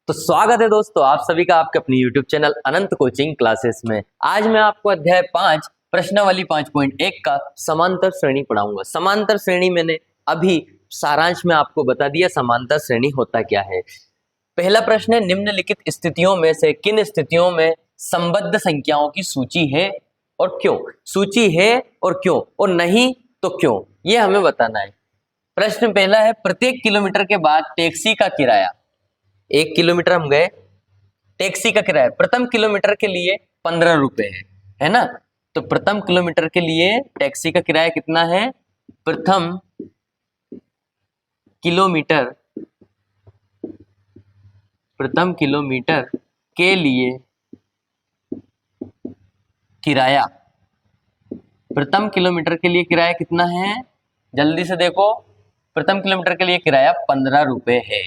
तो स्वागत है दोस्तों आप सभी का आपके अपनी YouTube चैनल अनंत कोचिंग क्लासेस में। आज मैं आपको अध्याय 5 प्रश्नावली 5.1 का समांतर श्रेणी पढ़ाऊंगा। समांतर श्रेणी मैंने अभी सारांश में आपको बता दिया समांतर श्रेणी होता क्या है। पहला प्रश्न है, निम्नलिखित स्थितियों में से किन स्थितियों में संबद्ध संख्याओं की सूची है और क्यों? सूची है और क्यों, और नहीं तो क्यों, ये हमें बताना है। प्रश्न पहला है, प्रत्येक किलोमीटर के बाद टैक्सी का किराया, 1 किलोमीटर हम गए, टैक्सी का किराया प्रथम किलोमीटर के लिए 15 रुपए है ना। तो प्रथम किलोमीटर के लिए टैक्सी का किराया कितना है? प्रथम किलोमीटर के लिए किराया, प्रथम किलोमीटर के लिए किराया कितना है? जल्दी से देखो, प्रथम किलोमीटर के लिए किराया 15 रुपए है।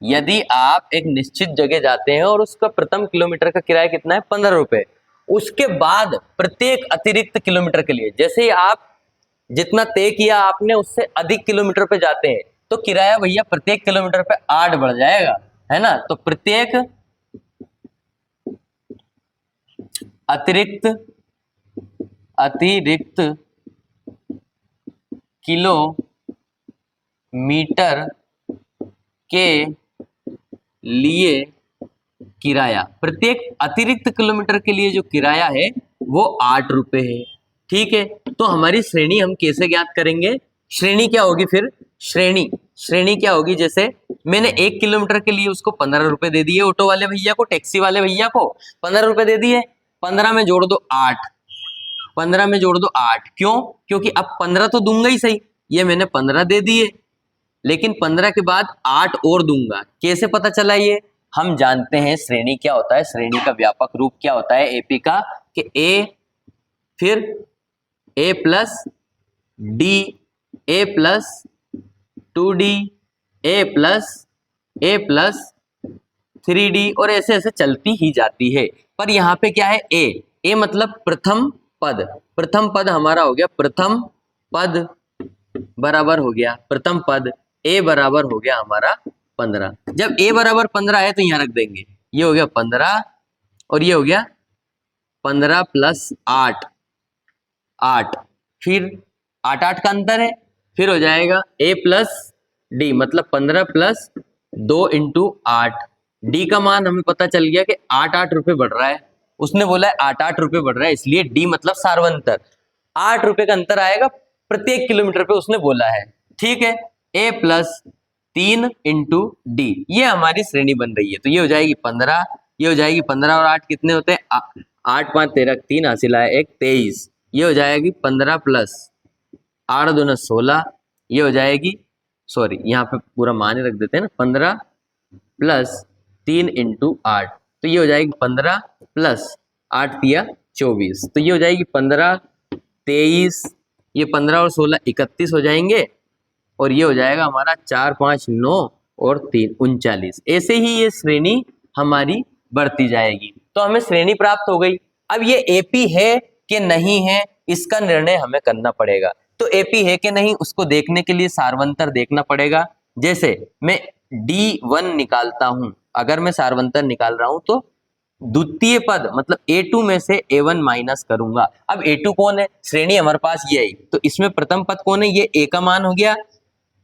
यदि आप एक निश्चित जगह जाते हैं और उसका प्रथम किलोमीटर का किराया कितना है? 15 रुपए। उसके बाद प्रत्येक अतिरिक्त किलोमीटर के लिए, जैसे ही आप जितना तय किया आपने उससे अधिक किलोमीटर पे जाते हैं तो किराया भैया प्रत्येक किलोमीटर पे 8 बढ़ जाएगा, है ना। तो प्रत्येक अतिरिक्त किलोमीटर के लिए किराया, प्रत्येक अतिरिक्त किलोमीटर के लिए जो किराया है वो 8 रुपए है। ठीक है, तो हमारी श्रेणी हम कैसे ज्ञात करेंगे? श्रेणी क्या होगी फिर? श्रेणी क्या होगी? जैसे मैंने 1 किलोमीटर के लिए उसको 15 रुपए दे दिए, ऑटो वाले भैया को, टैक्सी वाले भैया को 15 रुपए दे दिए। 15 में जोड़ दो 8, 15 में जोड़ दो 8। क्यों? क्योंकि अब 15 तो दूंगा ही सही, ये मैंने 15 दे दिए, लेकिन 15 के बाद 8 और दूंगा। कैसे पता चला ये? हम जानते हैं श्रेणी क्या होता है, श्रेणी का व्यापक रूप क्या होता है एपी का, कि ए फिर ए प्लस डी, ए प्लस 2d, ए प्लस 3d, और ऐसे ऐसे चलती ही जाती है। पर यहाँ पे क्या है? ए मतलब प्रथम पद। प्रथम पद हमारा हो गया, प्रथम पद बराबर हो गया प्रथम पद, ए बराबर हो गया हमारा 15। जब ए बराबर 15 है तो यहाँ रख देंगे, ये हो गया 15 और ये हो गया 15 प्लस 8, फिर 8 का अंतर है, फिर हो जाएगा ए प्लस डी, मतलब 15 प्लस 2 इंटू 8। डी का मान हमें पता चल गया कि 8 रुपए बढ़ रहा है, उसने बोला है 8 रुपए बढ़ रहा है, इसलिए डी मतलब सार्वंतर, 8 रुपए का अंतर आएगा प्रत्येक किलोमीटर पे उसने बोला है। ठीक है, ए प्लस 3 इंटू डी, ये हमारी श्रेणी बन रही है। तो ये हो जाएगी 15, ये हो जाएगी 15 और 8 कितने होते हैं? 8 5 13, 3 हासिल आया 1, 23। ये हो जाएगी 15 प्लस 8 दूना 16, ये हो जाएगी, सॉरी यहाँ पे पूरा मान रख देते हैं ना, 15 प्लस 3 इंटू 8, तो ये हो जाएगी 15 प्लस 8 दिया 24, तो ये हो जाएगी 15 23, ये 15 और 16 31 हो जाएंगे, और ये हो जाएगा हमारा 4 5 9 और 3 39। ऐसे ही ये श्रेणी हमारी बढ़ती जाएगी। तो हमें श्रेणी प्राप्त हो गई। अब ये एपी है कि नहीं है, इसका निर्णय हमें करना पड़ेगा। तो एपी है कि नहीं उसको देखने के लिए सार्वंतर देखना पड़ेगा। जैसे मैं D1 निकालता हूं, अगर मैं सार्वंतर निकाल रहा हूं तो द्वितीय पद मतलब A2 में से A1 माइनस करूंगा। अब A2 कौन है? श्रेणी हमारे पास ये आई, तो इसमें प्रथम पद कौन है? ये A का मान हो गया,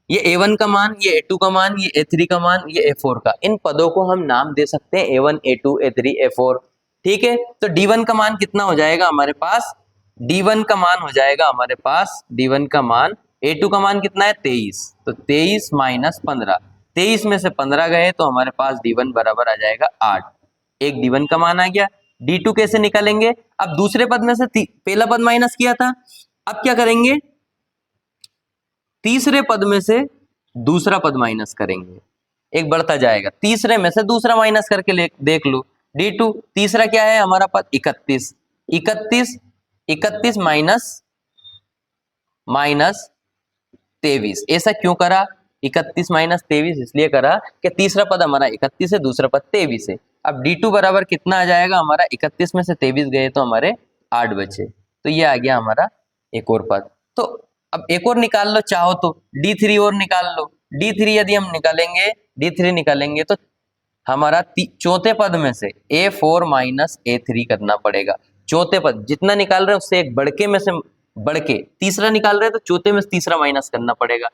ये A1 का मान, ये A2 का मान, ये A3 का मान, ये A4 का। इन पदों को हम नाम दे सकते हैं A1 A2 A3 A4। ठीक है, तो D1 का मान कितना हो जाएगा हमारे पास? D1 का मान हो जाएगा हमारे पास, D1 का मान, A2 का मान कितना है? 23, तो 23 माइनस 15, 23 में से 15 गए तो हमारे पास D1 बराबर आ जाएगा 8। एक D1 का मान आ गया। D2 कैसे निकालेंगे? अब दूसरे पद में से पहला पद माइनस किया था, अब क्या करेंगे? तीसरे पद में से दूसरा पद माइनस करेंगे, एक बढ़ता जाएगा, तीसरे में से दूसरा माइनस करके देख लो। D2 तीसरा क्या है हमारा पद? 31, 31 माइनस 23। ऐसा क्यों करा? 31 माइनस 23 इसलिए करा कि तीसरा पद हमारा 31 है, दूसरा पद 23 है। अब D2 बराबर कितना आ जाएगा हमारा? 31 में से 23 गए तो हमारे 8 बचे, तो ये आ गया हमारा एक और पद। तो अब एक और निकाल लो चाहो तो, D3 और निकाल लो। D3 यदि हम निकालेंगे, D3 निकालेंगे तो हमारा चौथे पद में से A4 माइनस A3 करना पड़ेगा। चौथे पद जितना निकाल रहे हैं उससे एक बढ़के में से बढ़के तीसरा निकाल रहे हैं तो चौथे में से तीसरा माइनस करना पड़ेगा।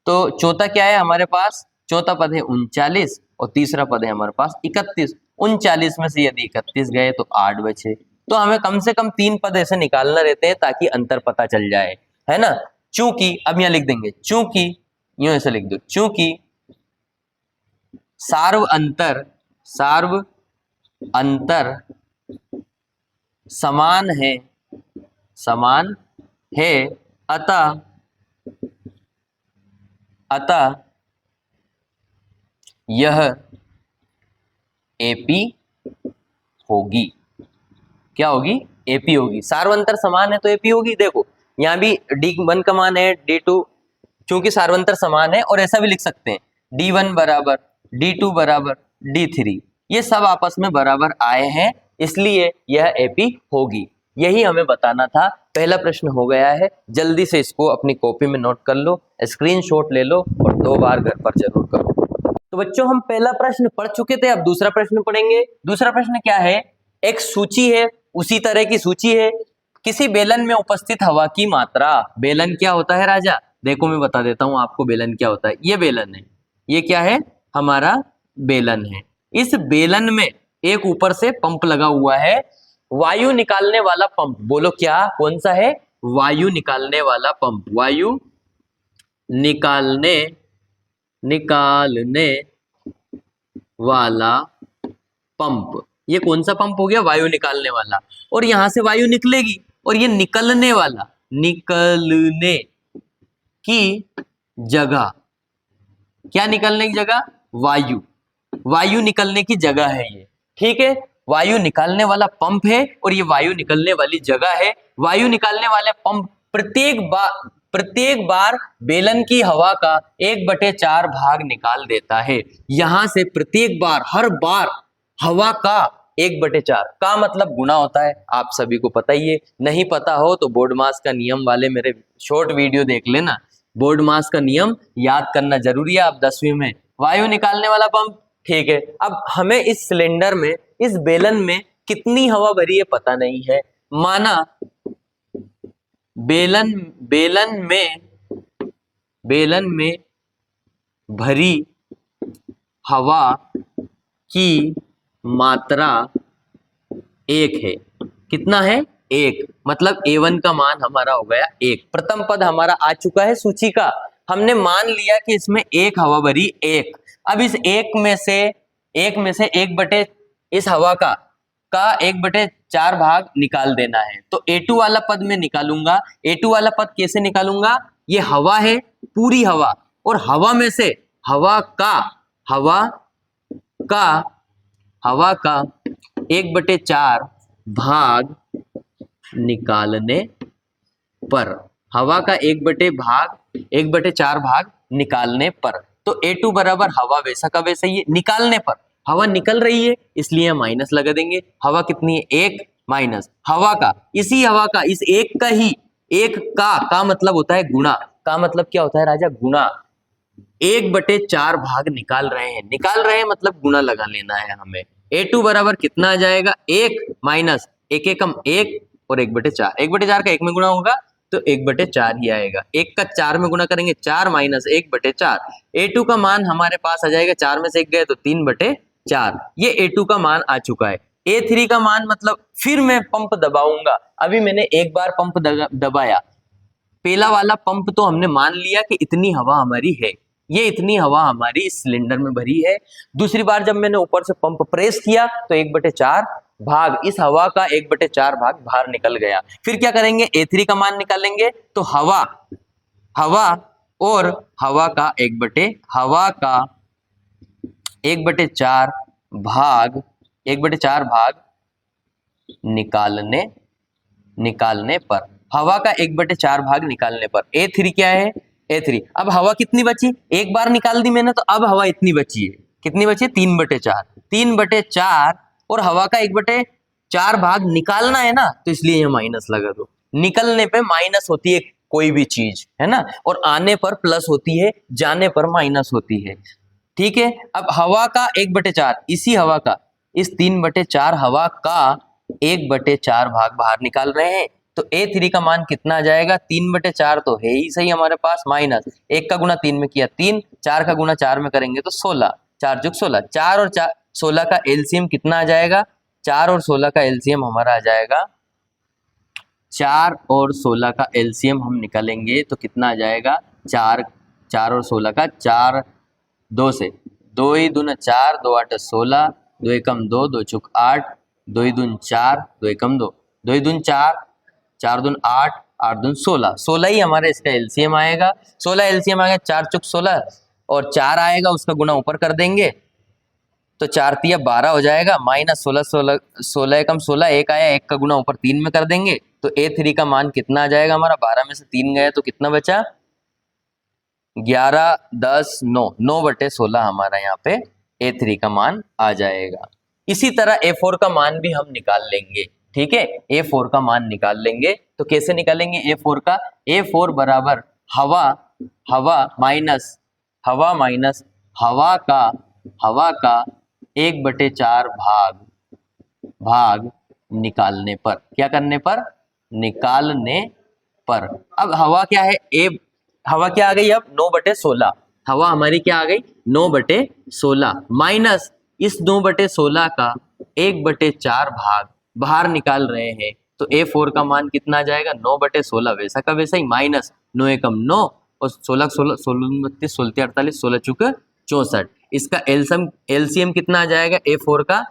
तो चौथा क्या है हमारे पास, चौथा पद है 39 और तीसरा पद है हमारे पास 31। 39 में से यदि 31 गए तो 8 बचे। तो हमें कम से कम 3 पद ऐसे निकालना रहते हैं ताकि अंतर पता चल जाए, है ना। चूंकि अब यहां लिख देंगे, चूंकि यूं ऐसे लिख दो, चूंकि सार्व अंतर समान है अतः यह एपी होगी। क्या होगी? एपी होगी। सार्वंतर समान है तो एपी होगी। देखो यहां भी D1 का मान है D2, चूंकि सार्वंतर समान है, और ऐसा भी लिख सकते हैं D1 बराबर D2 बराबर D3, ये सब आपस में बराबर आए हैं, इसलिए यह एपी होगी। यही हमें बताना था। पहला प्रश्न हो गया है, जल्दी से इसको अपनी कॉपी में नोट कर लो, स्क्रीनशॉट ले लो और 2 बार घर पर जरूर करो। तो बच्चों हम पहला प्रश्न पढ़ चुके थे, अब दूसरा प्रश्न पढ़ेंगे। दूसरा प्रश्न क्या है, एक सूची है, उसी तरह की सूची है, किसी बेलन में उपस्थित हवा की मात्रा। बेलन क्या होता है राजा? देखो मैं बता देता हूं आपको बेलन क्या होता है। ये बेलन है, ये क्या है? हमारा बेलन है। इस बेलन में एक ऊपर से पंप लगा हुआ है, वायु निकालने वाला पंप। बोलो क्या, कौन सा है? वायु निकालने वाला पंप। वायु निकालने वाला पंप। ये कौन सा पंप हो गया? वायु निकालने वाला। और यहां से वायु निकलेगी और ये निकलने वाला, निकलने की जगह, क्या निकलने की जगह? वायु निकलने की जगह है ये, ठीक है। वायु निकालने वाला पंप है और ये वायु निकलने वाली जगह है। वायु निकालने वाले पंप प्रत्येक बार बेलन की हवा का 1/4 भाग निकाल देता है। यहां से प्रत्येक बार, हर बार हवा का 1/4 का मतलब गुणा होता है, आप सभी को पता ही है। नहीं पता हो तो बोर्ड मास का नियम वाले मेरे शॉर्ट वीडियो देख लेना। बोर्ड मास का नियम याद करना जरूरी है। आप 10वीं में वायु निकालने वाला पंप, ठीक है। अब हमें इस सिलेंडर में, इस बेलन में कितनी हवा भरी है पता नहीं है। माना बेलन में भरी हवा की मात्रा 1 है। कितना है? 1। मतलब A1 का मान हमारा हो गया 1। प्रथम पद हमारा आ चुका है सूची का। हमने मान लिया कि इसमें 1 हवा भरी 1। अब इस 1 में से इस हवा का 1/4 भाग निकाल देना है। तो A2 वाला पद में निकालूंगा। A2 वाला पद कैसे निकालूंगा? ये हवा है, पूरी हवा, और हवा में से हवा का 1/4 भाग निकालने पर, हवा का 1/4 भाग निकालने पर, तो A2 बराबर हवा वैसा का वैसा ही है। निकालने पर हवा निकल रही है इसलिए माइनस लगा देंगे। हवा कितनी है? 1 माइनस हवा का, इसी हवा का, इस 1 का ही, 1 का मतलब होता है गुणा। का मतलब क्या होता है राजा? गुणा। 1/4 भाग निकाल रहे हैं मतलब गुणा लगा लेना है हमें। A2 बराबर कितना आ जाएगा? 1 माइनस 1 एकम 1 और 1/4। 1/4 का 1 में गुणा होगा तो 1/4 ही आएगा। 1 का 4 में गुणा करेंगे 4 माइनस 1/4। A2 का मान हमारे पास आ जाएगा, 4 में से 1 गए तो 3/4। ये A2 का मान आ चुका है। A3 का मान मतलब फिर मैं पंप दबाऊंगा। अभी मैंने एक बार पंप दबाया, पहला वाला पंप तो हमने मान लिया कि इतनी हवा हमारी है, ये इतनी हवा हमारी इस सिलेंडर में भरी है। दूसरी बार जब मैंने ऊपर से पंप प्रेस किया तो 1/4 भाग, इस हवा का 1/4 भाग बाहर निकल गया। फिर क्या करेंगे? A3 का मान निकालेंगे। तो हवा और हवा का 1/4 भाग निकालने पर, हवा का 1/4 भाग निकालने पर A3 क्या है? A3। अब हवा कितनी बची? एक बार निकाल दी मैंने तो अब हवा इतनी बची है। कितनी बची? 3/4। 3/4 और हवा का 1/4 भाग निकालना है ना, तो इसलिए ये माइनस लगा दो। निकलने पे माइनस होती है कोई भी चीज, है ना, और आने पर प्लस होती है, जाने पर माइनस होती है। ठीक है। अब हवा का 1/4, इसी हवा का, इस 3/4 हवा का 1/4 भाग बाहर निकाल रहे हैं। तो A3 का मान कितना आ जाएगा? 3/4 तो है ही सही हमारे पास, माइनस 1 का गुना 3 में किया 3, 4 का गुना 4 में करेंगे तो 16, 4 जुग 16, 4 और 16 का एलसीएम कितना आ जाएगा? 4 और 16 का एलसीएम हमारा आ जाएगा, 4 और 16 का एलसीएम हम निकालेंगे तो कितना आ जाएगा? 4, 4 और 16 का, 4 2 से, 2 ही दूना 4, 2 8 16, 2 एकम 2, 2 चुक 8, 2 ही दून 4, 2 एकम 2, 2 ही दून 4, 4 दून 8, 8 दून 16, 16 ही हमारे इसका एलसीएम आएगा। 16 एलसीएम आएगा, 4 चुक 16 और 4 आएगा, उसका गुना ऊपर कर देंगे तो 4 तिया 12 हो जाएगा, माइनस 16, 16, 16 एकम 16, 1 आया, 1 का गुना ऊपर 3 में कर देंगे तो A3 का मान कितना आ जाएगा हमारा? 12 में से 3 गया तो कितना बचा? 11, 10, 9, 9/16 हमारा यहाँ पे A3 का मान आ जाएगा। इसी तरह A4 का मान भी हम निकाल लेंगे, ठीक है। A4 का मान निकाल लेंगे तो कैसे निकालेंगे A4 का? A4 बराबर हवा, हवा माइनस हवा का 1/4 भाग निकालने पर, क्या करने पर? निकालने पर। अब हवा क्या है? हवा क्या आ गई? अब 9/16, हवा हमारी क्या आ गई? 9/16 माइनस इस 9/16 का 1/4 भाग बाहर निकाल रहे हैं तो A4 का मान कितना आ जाएगा? 9/16 वैसा का वैसा ही, माइनस 9 एकम 9 और 16, 16, 16, 32, 16, 48, 16 चुक 64, इसका एलसीएम कितना आ जाएगा A4 का?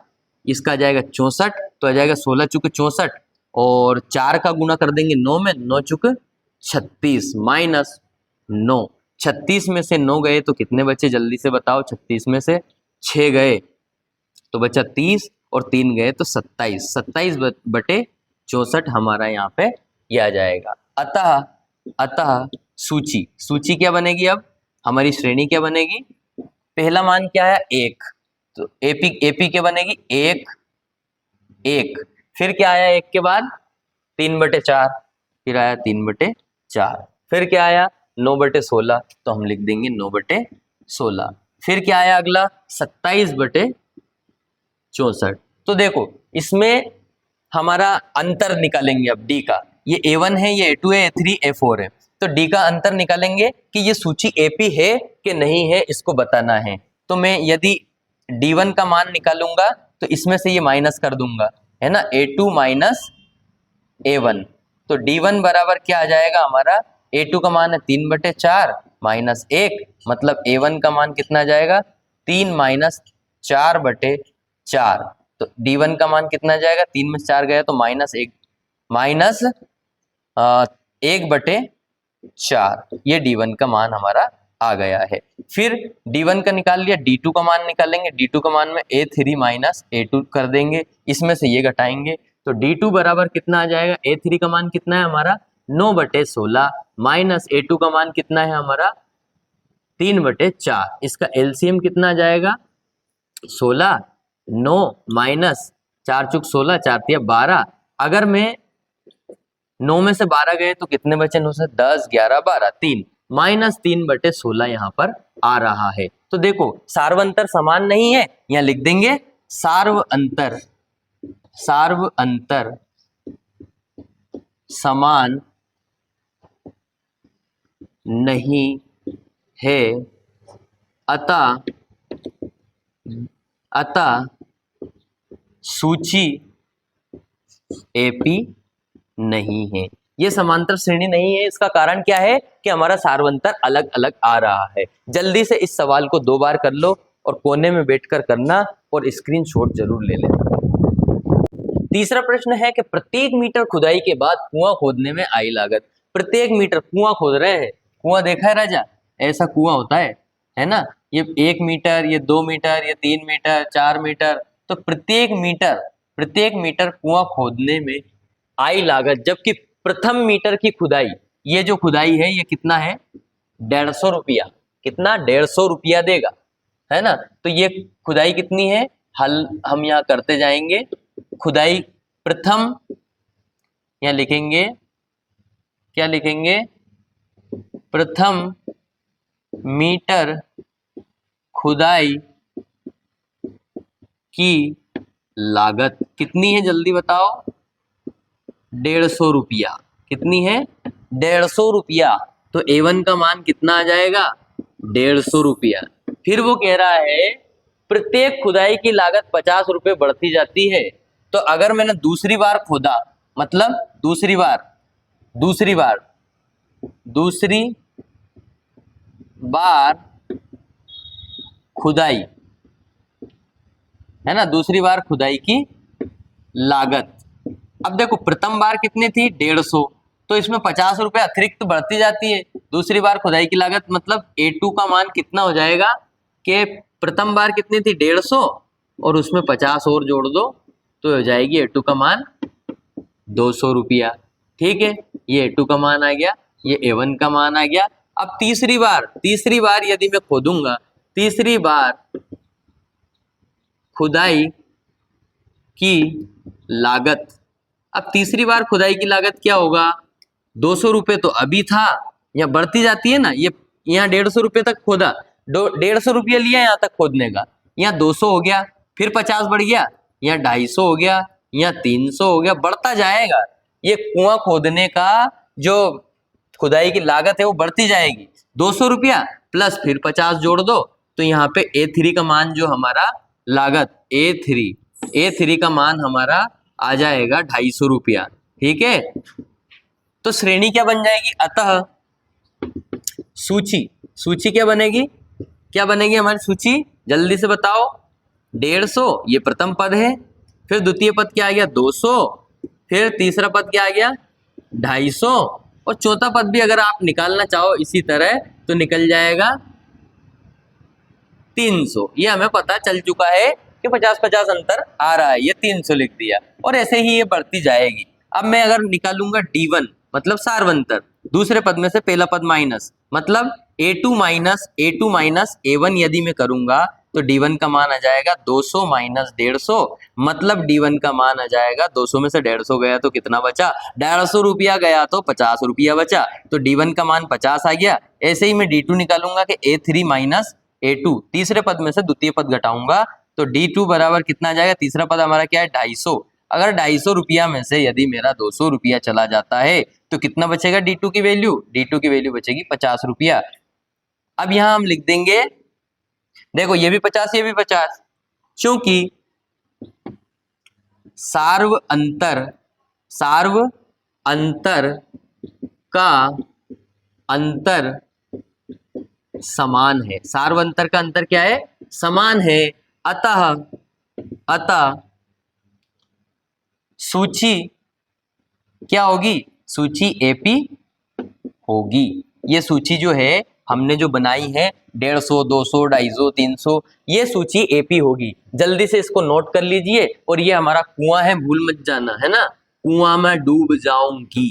इसका आ जाएगा 64, तो आ जाएगा 16 चुक 64 और 4 का गुना कर देंगे 9 में, 9 चुक 36 माइनस 9, 36 में से 9 गए तो कितने बचे? जल्दी से बताओ। 36 में से 6 गए तो बचा 30 और 3 गए तो 27, 27/64 हमारा यहाँ पे यह आ जाएगा। अतः सूची क्या बनेगी? अब हमारी श्रेणी क्या बनेगी? पहला मान क्या है? 1, तो एपी क्या बनेगी? 1, 1, फिर क्या आया 1 के बाद? 3/4, फिर आया 3/4, फिर क्या आया? 9/16, तो हम लिख देंगे 9/16, फिर क्या आया अगला? 27/64। तो देखो इसमें हमारा अंतर निकालेंगे अब डी का, ये A1 है, ये A2 है, A3, A4 है, तो डी का अंतर निकालेंगे कि ये सूची AP है कि नहीं है, इसको बताना है। तो मैं यदि D1 का मान निकालूंगा तो इसमें से ये माइनस कर दूंगा, है ना, A2 माइनस A1, तो D1 बराबर क्या आ जाएगा हमारा? A2 का मान है 3/4 माइनस 1, मतलब A1 का मान कितना आ जाएगा? 3 माइनस 4/4, तो D1 का मान कितना आ जाएगा? 3 में से 4 गया तो माइनस 1, माइनस 1/4, ये D1 का मान हमारा आ गया है। फिर D1 का निकाल लिया, D2 का मान निकालेंगे, D2 का मान में A3 माइनस A2 कर देंगे, इसमें से ये घटाएंगे तो D2 बराबर कितना आ जाएगा? A3 का मान कितना है हमारा? 9/16 माइनस A2 का मान कितना है हमारा? 3/4, इसका एलसीएम कितना आ जाएगा? 16, 9 माइनस 4 चुक 16, 4 तिया 12, अगर मैं 9 में से 12 गए तो कितने बचे? 9 से 10, 11, 12, 3, माइनस 3/16 यहाँ पर आ रहा है। तो देखो सार्व अंतर समान नहीं है, यहाँ लिख देंगे सार्व अंतर समान नहीं है, अतः सूची AP नहीं है। ये समांतर श्रेणी नहीं है, इसका कारण क्या है कि हमारा सार्वंतर अलग अलग आ रहा है। जल्दी से इस सवाल को 2 बार कर लो और कोने में बैठकर करना और स्क्रीनशॉट जरूर ले लेना। तीसरा प्रश्न है कि प्रत्येक मीटर खुदाई के बाद कुआं खोदने में आई लागत। प्रत्येक मीटर कुआं खोद रहे हैं, कुआं देखा है राजा? ऐसा कुआं होता है ना? ये 1 मीटर, ये 2 मीटर, ये 3 मीटर, 4 मीटर, तो प्रत्येक मीटर कुआं खोदने में आई लागत, जबकि प्रथम मीटर की खुदाई, ये जो खुदाई है ये कितना है? 150 रुपया। कितना? 150 रुपया देगा, है ना? तो ये खुदाई कितनी है? हल हम यहाँ करते जाएंगे। खुदाई प्रथम, यहाँ लिखेंगे, क्या लिखेंगे? प्रथम मीटर खुदाई की लागत कितनी है जल्दी बताओ? 150 रुपया। कितनी है? 150 रुपया। तो A1 का मान कितना आ जाएगा? 150 रुपया। फिर वो कह रहा है प्रत्येक खुदाई की लागत 50 रुपये बढ़ती जाती है। तो अगर मैंने दूसरी बार खोदा, मतलब दूसरी बार खुदाई, है ना, दूसरी बार खुदाई की लागत। अब देखो प्रथम बार कितनी थी? 150, तो इसमें 50 रुपए अतिरिक्त बढ़ती जाती है। दूसरी बार खुदाई की लागत मतलब A2 का मान कितना हो जाएगा कि प्रथम बार कितनी थी? 150 और उसमें 50 और जोड़ दो तो हो जाएगी A2 का मान 200 रुपया। ठीक है, ये A2 का मान आ गया, ये A1 का मान आ गया। अब तीसरी बार यदि मैं खोदूंगा, तीसरी बार खुदाई की लागत, अब तीसरी बार खुदाई की लागत क्या होगा? 200 रुपये तो अभी था, यहाँ बढ़ती जाती है ना, ये यहाँ 150 रुपये तक खोदा, 150 रुपया लिया यहाँ तक खोदने का, यहाँ 200 हो गया, फिर 50 बढ़ गया, यहाँ 250 हो गया, यहाँ 300 हो गया, बढ़ता जाएगा। ये कुआं खोदने का जो खुदाई की लागत है वो बढ़ती जाएगी। 200 रुपया प्लस फिर 50 जोड़ दो तो यहाँ पे A3 का मान जो हमारा लागत A3 का मान हमारा आ जाएगा 250 रुपया। ठीक है, तो श्रेणी क्या बन जाएगी? अतः सूची क्या बनेगी? हमारी सूची? जल्दी से बताओ। 150 ये प्रथम पद है, फिर द्वितीय पद क्या आ गया? 200, फिर तीसरा पद क्या आ गया? 250, और चौथा पद भी अगर आप निकालना चाहो इसी तरह तो निकल जाएगा 300। ये हमें पता चल चुका है कि 50-50 अंतर आ रहा है, ये 300 लिख दिया, और ऐसे ही ये बढ़ती जाएगी। अब मैं अगर निकालूंगा D1 मतलब सारवंतर, दूसरे पद में से पहला पद माइनस, मतलब A2 माइनस A1 यदि मैं करूंगा तो D1 का मान आ जाएगा 200 माइनस 150, मतलब D1 का मान आ जाएगा 200 में से 150 गया तो कितना बचा? 150 रुपया गया तो 50 रुपया बचा, तो D1 का मान 50 आ गया। ऐसे ही मैं D2 निकालूंगा कि A3 माइनस A2, तीसरे पद में से द्वितीय पद घटाऊंगा तो D2 बराबर कितना आ जाएगा? तीसरा पद हमारा क्या है? 250। अगर 250 रुपया में से यदि मेरा 200 रुपया चला जाता है तो कितना बचेगा D2 की वैल्यू? D2 की वैल्यू बचेगी 50 रुपया। अब यहां हम लिख देंगे, देखो ये भी 50 ये भी 50, क्योंकि सार्व अंतर का अंतर समान है। सार्व अंतर का अंतर क्या है? समान है। अतः सूची क्या होगी? सूची AP होगी। ये सूची जो है हमने जो बनाई है 150, 200, 250, 300, ये सूची AP होगी। जल्दी से इसको नोट कर लीजिए। और ये हमारा कुआं है, भूल मत जाना, है ना, कुआं में डूब जाऊंगी।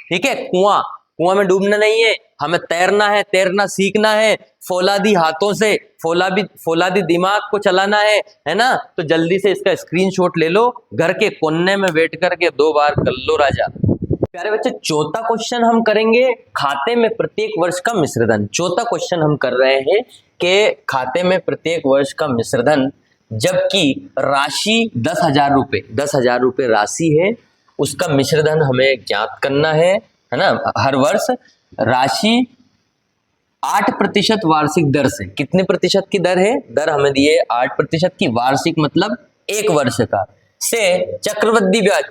ठीक है, कुआं में डूबना नहीं है, हमें तैरना है, तैरना सीखना है, फौलादी हाथों से फौलादी दिमाग को चलाना है ना। तो जल्दी से इसका स्क्रीनशॉट ले लो, घर के कोने में बैठ करके 2 बार कर लो राजा। प्यारे बच्चे, चौथा क्वेश्चन हम करेंगे खाते में प्रत्येक वर्ष का मिश्रधन। चौथा क्वेश्चन हम कर रहे हैं कि खाते में प्रत्येक वर्ष का मिश्रधन, जबकि राशि 10,000 रुपए राशि है, उसका मिश्रधन हमें ज्ञात करना है ना। हर वर्ष राशि 8% वार्षिक दर से, कितने प्रतिशत की दर है? दर हमें दी है 8% की, वार्षिक मतलब 1 वर्ष का, से चक्रवृद्धि ब्याज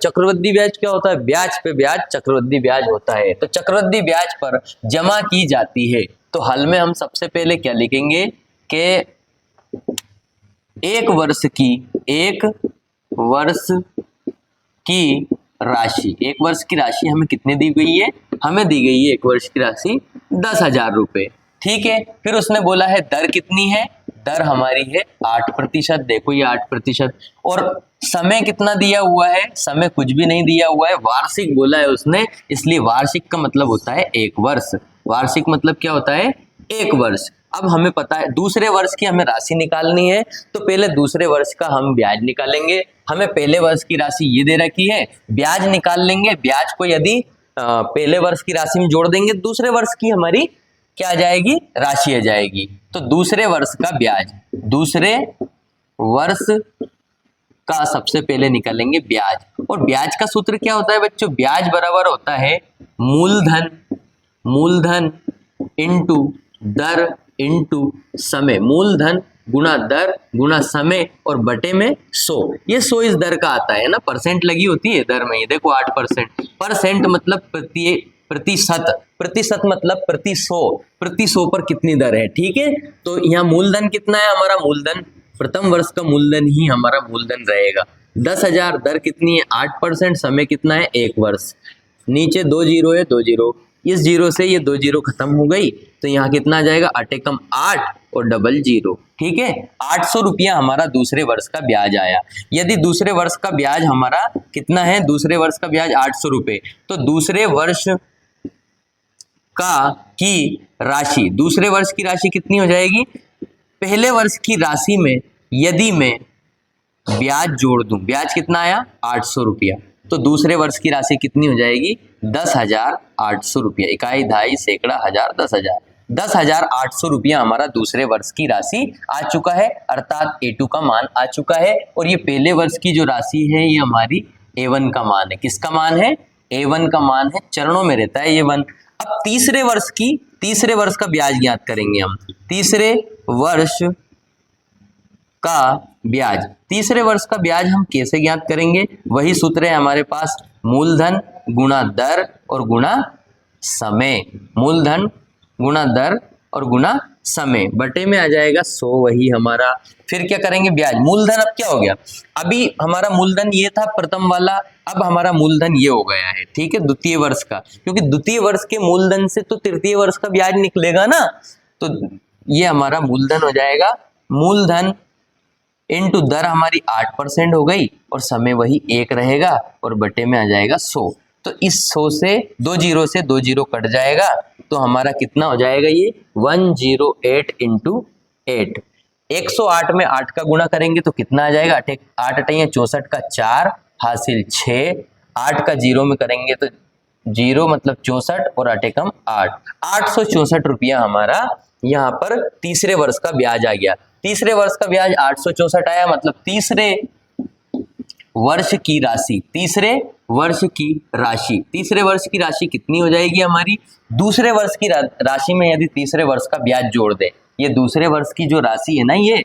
क्या होता है? ब्याज पे ब्याज चक्रवृद्धि ब्याज होता है। तो चक्रवृद्धि ब्याज पर जमा की जाती है। तो हल में हम सबसे पहले क्या लिखेंगे कि 1 वर्ष की राशि हमें कितनी दी गई है? हमें दी गई है 1 वर्ष की राशि 10,000 रुपए। ठीक है, फिर उसने बोला है दर कितनी है? दर हमारी है 8%। देखो ये 8%। और समय कितना दिया हुआ है? समय कुछ भी नहीं दिया हुआ है, वार्षिक बोला है उसने, इसलिए वार्षिक का मतलब होता है 1 वर्ष। वार्षिक मतलब क्या होता है? 1 वर्ष। अब हमें पता है दूसरे वर्ष की हमें राशि निकालनी है, तो पहले दूसरे वर्ष का हम ब्याज निकालेंगे। हमें पहले वर्ष की राशि ये दे रखी है, ब्याज निकाल लेंगे। ब्याज को यदि पहले वर्ष की राशि में जोड़ देंगे, दूसरे वर्ष की हमारी क्या आ जाएगी, राशि आ जाएगी। तो दूसरे वर्ष का ब्याज, दूसरे वर्ष का सबसे पहले निकालेंगे ब्याज। और ब्याज का सूत्र क्या होता है बच्चों, ब्याज बराबर होता है मूलधन, मूलधन इंटू दर इंटू समय, मूलधन गुणा दर गुणा समय और बटे में 100। ये 100 इस दर का आता है ना, परसेंट लगी होती है दर में, ये देखो 8%। परसेंट मतलब प्रतिशत, प्रतिशत मतलब प्रति 100, प्रति 100 पर कितनी दर है, ठीक है। तो यहाँ मूलधन कितना है हमारा, मूलधन प्रथम वर्ष का मूलधन ही हमारा मूलधन रहेगा 10,000। दर कितनी है 8%, समय कितना है 1 वर्ष। नीचे 2 जीरो है, 2 जीरो, इस जीरो से ये 2 जीरो खत्म हो गई, तो यहाँ कितना आ जाएगा 8 एकम 8 और डबल जीरो, ठीक है। 800 रुपया हमारा दूसरे वर्ष का ब्याज आया। यदि दूसरे वर्ष का ब्याज हमारा कितना है, दूसरे वर्ष का ब्याज 800 रुपये, तो दूसरे वर्ष का की राशि, दूसरे वर्ष की राशि कितनी हो जाएगी, पहले वर्ष की राशि में यदि मैं ब्याज जोड़ दूं, ब्याज कितना आया 800 रुपया, तो दूसरे वर्ष की राशि कितनी हो जाएगी 10,800 रुपया। इकाई, दहाई, सैकड़ा, हजार, 10,000, 10,800 रुपया हमारा दूसरे वर्ष की राशि आ चुका है, अर्थात A2 का मान आ चुका है। और ये पहले वर्ष की जो राशि है ये हमारी A1 का मान है। किसका मान है, A1 का मान है, चरणों में रहता है ये 1। अब तीसरे वर्ष का ब्याज ज्ञात करेंगे हम। तीसरे वर्ष का ब्याज, तीसरे वर्ष का ब्याज हम कैसे ज्ञात करेंगे, वही सूत्र है हमारे पास, मूलधन गुणा दर और गुणा समय, मूलधन गुणा दर और गुणा समय, बटे में आ जाएगा 100 वही हमारा। फिर क्या करेंगे, ब्याज, मूलधन अब क्या हो गया, अभी हमारा मूलधन ये था प्रथम वाला, अब हमारा मूलधन ये हो गया है, ठीक है, द्वितीय वर्ष का, क्योंकि द्वितीय वर्ष के मूलधन से तो तृतीय वर्ष का ब्याज निकलेगा ना, तो ये हमारा मूलधन हो जाएगा, मूलधन इनटू दर हमारी 8% हो गई और समय वही 1 रहेगा और बटे में आ जाएगा 100। तो इस 100 से 2 जीरो से 2 जीरो कट जाएगा, तो हमारा कितना हो जाएगा, ये 108 इंटू 8। 108 में 8 का गुणा करेंगे तो कितना आ जाएगा, 8 अठैया 64 का 4 हासिल 6, 8 का जीरो में करेंगे तो जीरो मतलब 64 और 8 एकम 8, 864 रुपया हमारा यहाँ पर तीसरे वर्ष का ब्याज आ गया। तीसरे वर्ष का ब्याज 864 आया, मतलब तीसरे वर्ष की राशि, तीसरे वर्ष की राशि, तीसरे वर्ष की राशि कितनी हो जाएगी हमारी, दूसरे वर्ष की राशि में यदि तीसरे वर्ष का ब्याज जोड़ दे, ये दूसरे वर्ष की जो राशि है ना, ये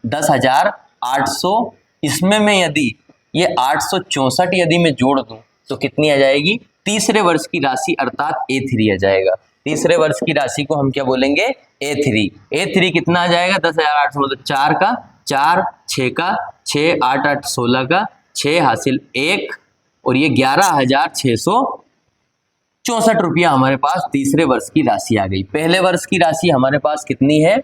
10,800, इसमें मैं यदि ये 864 यदि मैं जोड़ दूं तो कितनी आ जाएगी, तीसरे वर्ष की राशि अर्थात A3 आ जाएगा। तीसरे वर्ष की राशि को हम क्या बोलेंगे, A3। A3 कितना आ जाएगा, 10,800 मतलब 4 का 4, 6 का 6, 8 8 16 का 6 हासिल 1 और ये 11,664 रुपया हमारे पास तीसरे वर्ष की राशि आ गई। पहले वर्ष की राशि हमारे पास कितनी है,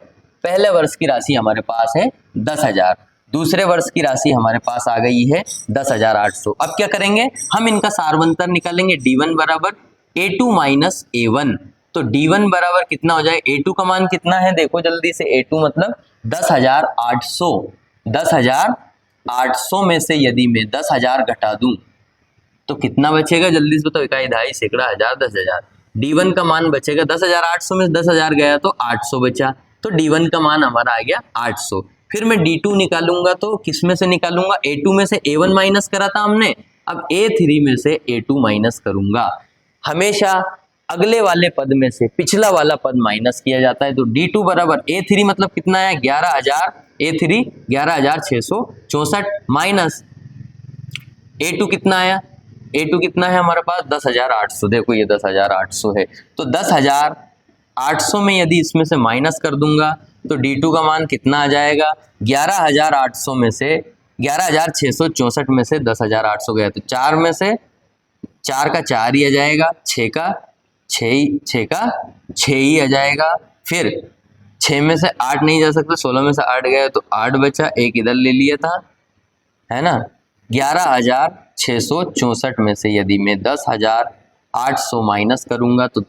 पहले वर्ष की राशि हमारे पास है 10,000, दूसरे वर्ष की राशि हमारे पास आ गई है 10,800। अब क्या करेंगे, हम इनका सारवंतर निकालेंगे, D1 बराबर A2 माइनस A1। तो D1 बराबर कितना हो जाए, A2 का मान कितना है, देखो जल्दी से, A2 मतलब 10,800, 10,800 में से यदि मैं 10,000 घटा दूं तो कितना बचेगा, जल्दी से बताओ, इकाई, दहाई, सैकड़ा, हजार, 10,000। D1 का मान बचेगा 10,800 में 10,000 गया तो 800 बचा, तो D1 का मान हमारा आ गया 800। फिर मैं D2 निकालूंगा तो किस में से निकालूंगा, A2 में से A1 माइनस करा था हमने, अब A3 में से A2 माइनस करूंगा। हमेशा अगले वाले पद में से पिछला वाला पद माइनस किया जाता है, तो D2 बराबर A3 मतलब कितना है 11,000, A3 11,664 माइनस A2 कितना आया, A2 कितना है हमारे पास 10,800, देखो ये 10,800 है, तो 10,800 में यदि इसमें से माइनस कर दूंगा तो D2 का मान कितना आ जाएगा, 11,800 में से 11,664 में से 10,800 गया तो 4 में से 4 का 4 ही आ जाएगा, 6 का 6 ही आ जाएगा, फिर 6 में से 8 नहीं जा सकता, 16 में से 8 गया तो 8 बचा, एक इधर ले लिया था, है ना। 11,664 में से यदि मैं 10,800 माइनस करूंगा तो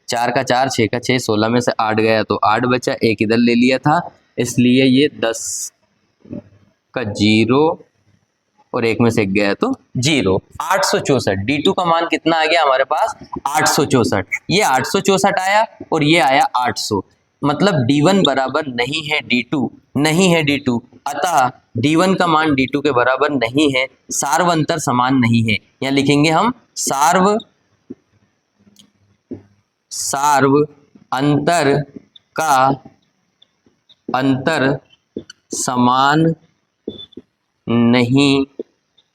4 का 4, 6 का 6, 16 में से 8 गया तो 8 बचा, एक इधर ले लिया था, इसलिए ये 10 का 0 और एक में से एक गया तो 0। 864, D2 का मान कितना आ गया हमारे पास 864। ये 864 आया और ये आया 800, मतलब D1 बराबर नहीं है D2, नहीं है D2, अतः D1 का मान D2 के बराबर नहीं है, सार्व अंतर समान नहीं है। यहाँ लिखेंगे हम सार्व अंतर का अंतर समान नहीं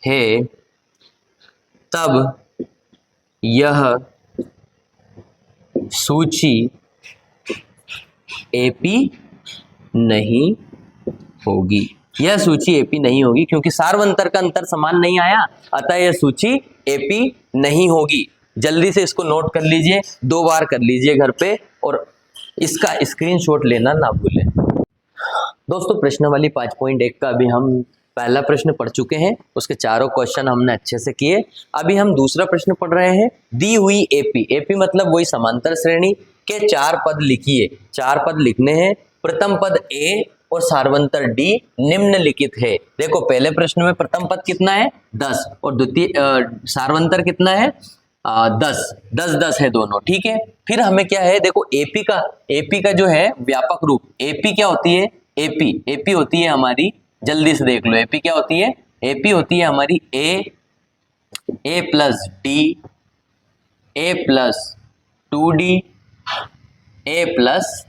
है, तब यह सूची एपी नहीं होगी। यह सूची एपी नहीं होगी क्योंकि सार्वंतर का अंतर समान नहीं आया, अतः यह सूची एपी नहीं होगी। जल्दी से इसको नोट कर लीजिए, 2 बार कर लीजिए घर पे और इसका स्क्रीनशॉट लेना ना भूलें। दोस्तों प्रश्न वाली 5.1 का अभी हम पहला प्रश्न पढ़ चुके हैं, उसके चारों क्वेश्चन हमने अच्छे से किए। अभी हम दूसरा प्रश्न पढ़ रहे हैं। दी हुई एपी, एपी मतलब वही समांतर श्रेणी के 4 पद लिखिए। 4 पद लिखने हैं। प्रथम पद ए और सार्वंतर डी निम्नलिखित है। देखो पहले प्रश्न में प्रथम पद कितना है 10 और द्वितीय सार्वंतर कितना है 10 10 10 है दोनों, ठीक है। फिर हमें क्या है, देखो एपी का जो है व्यापक रूप, एपी क्या होती है, एपी होती है हमारी, जल्दी से देख लो एपी क्या होती है, एपी होती है हमारी ए प्लस डी, ए प्लस 2D, ए प्लस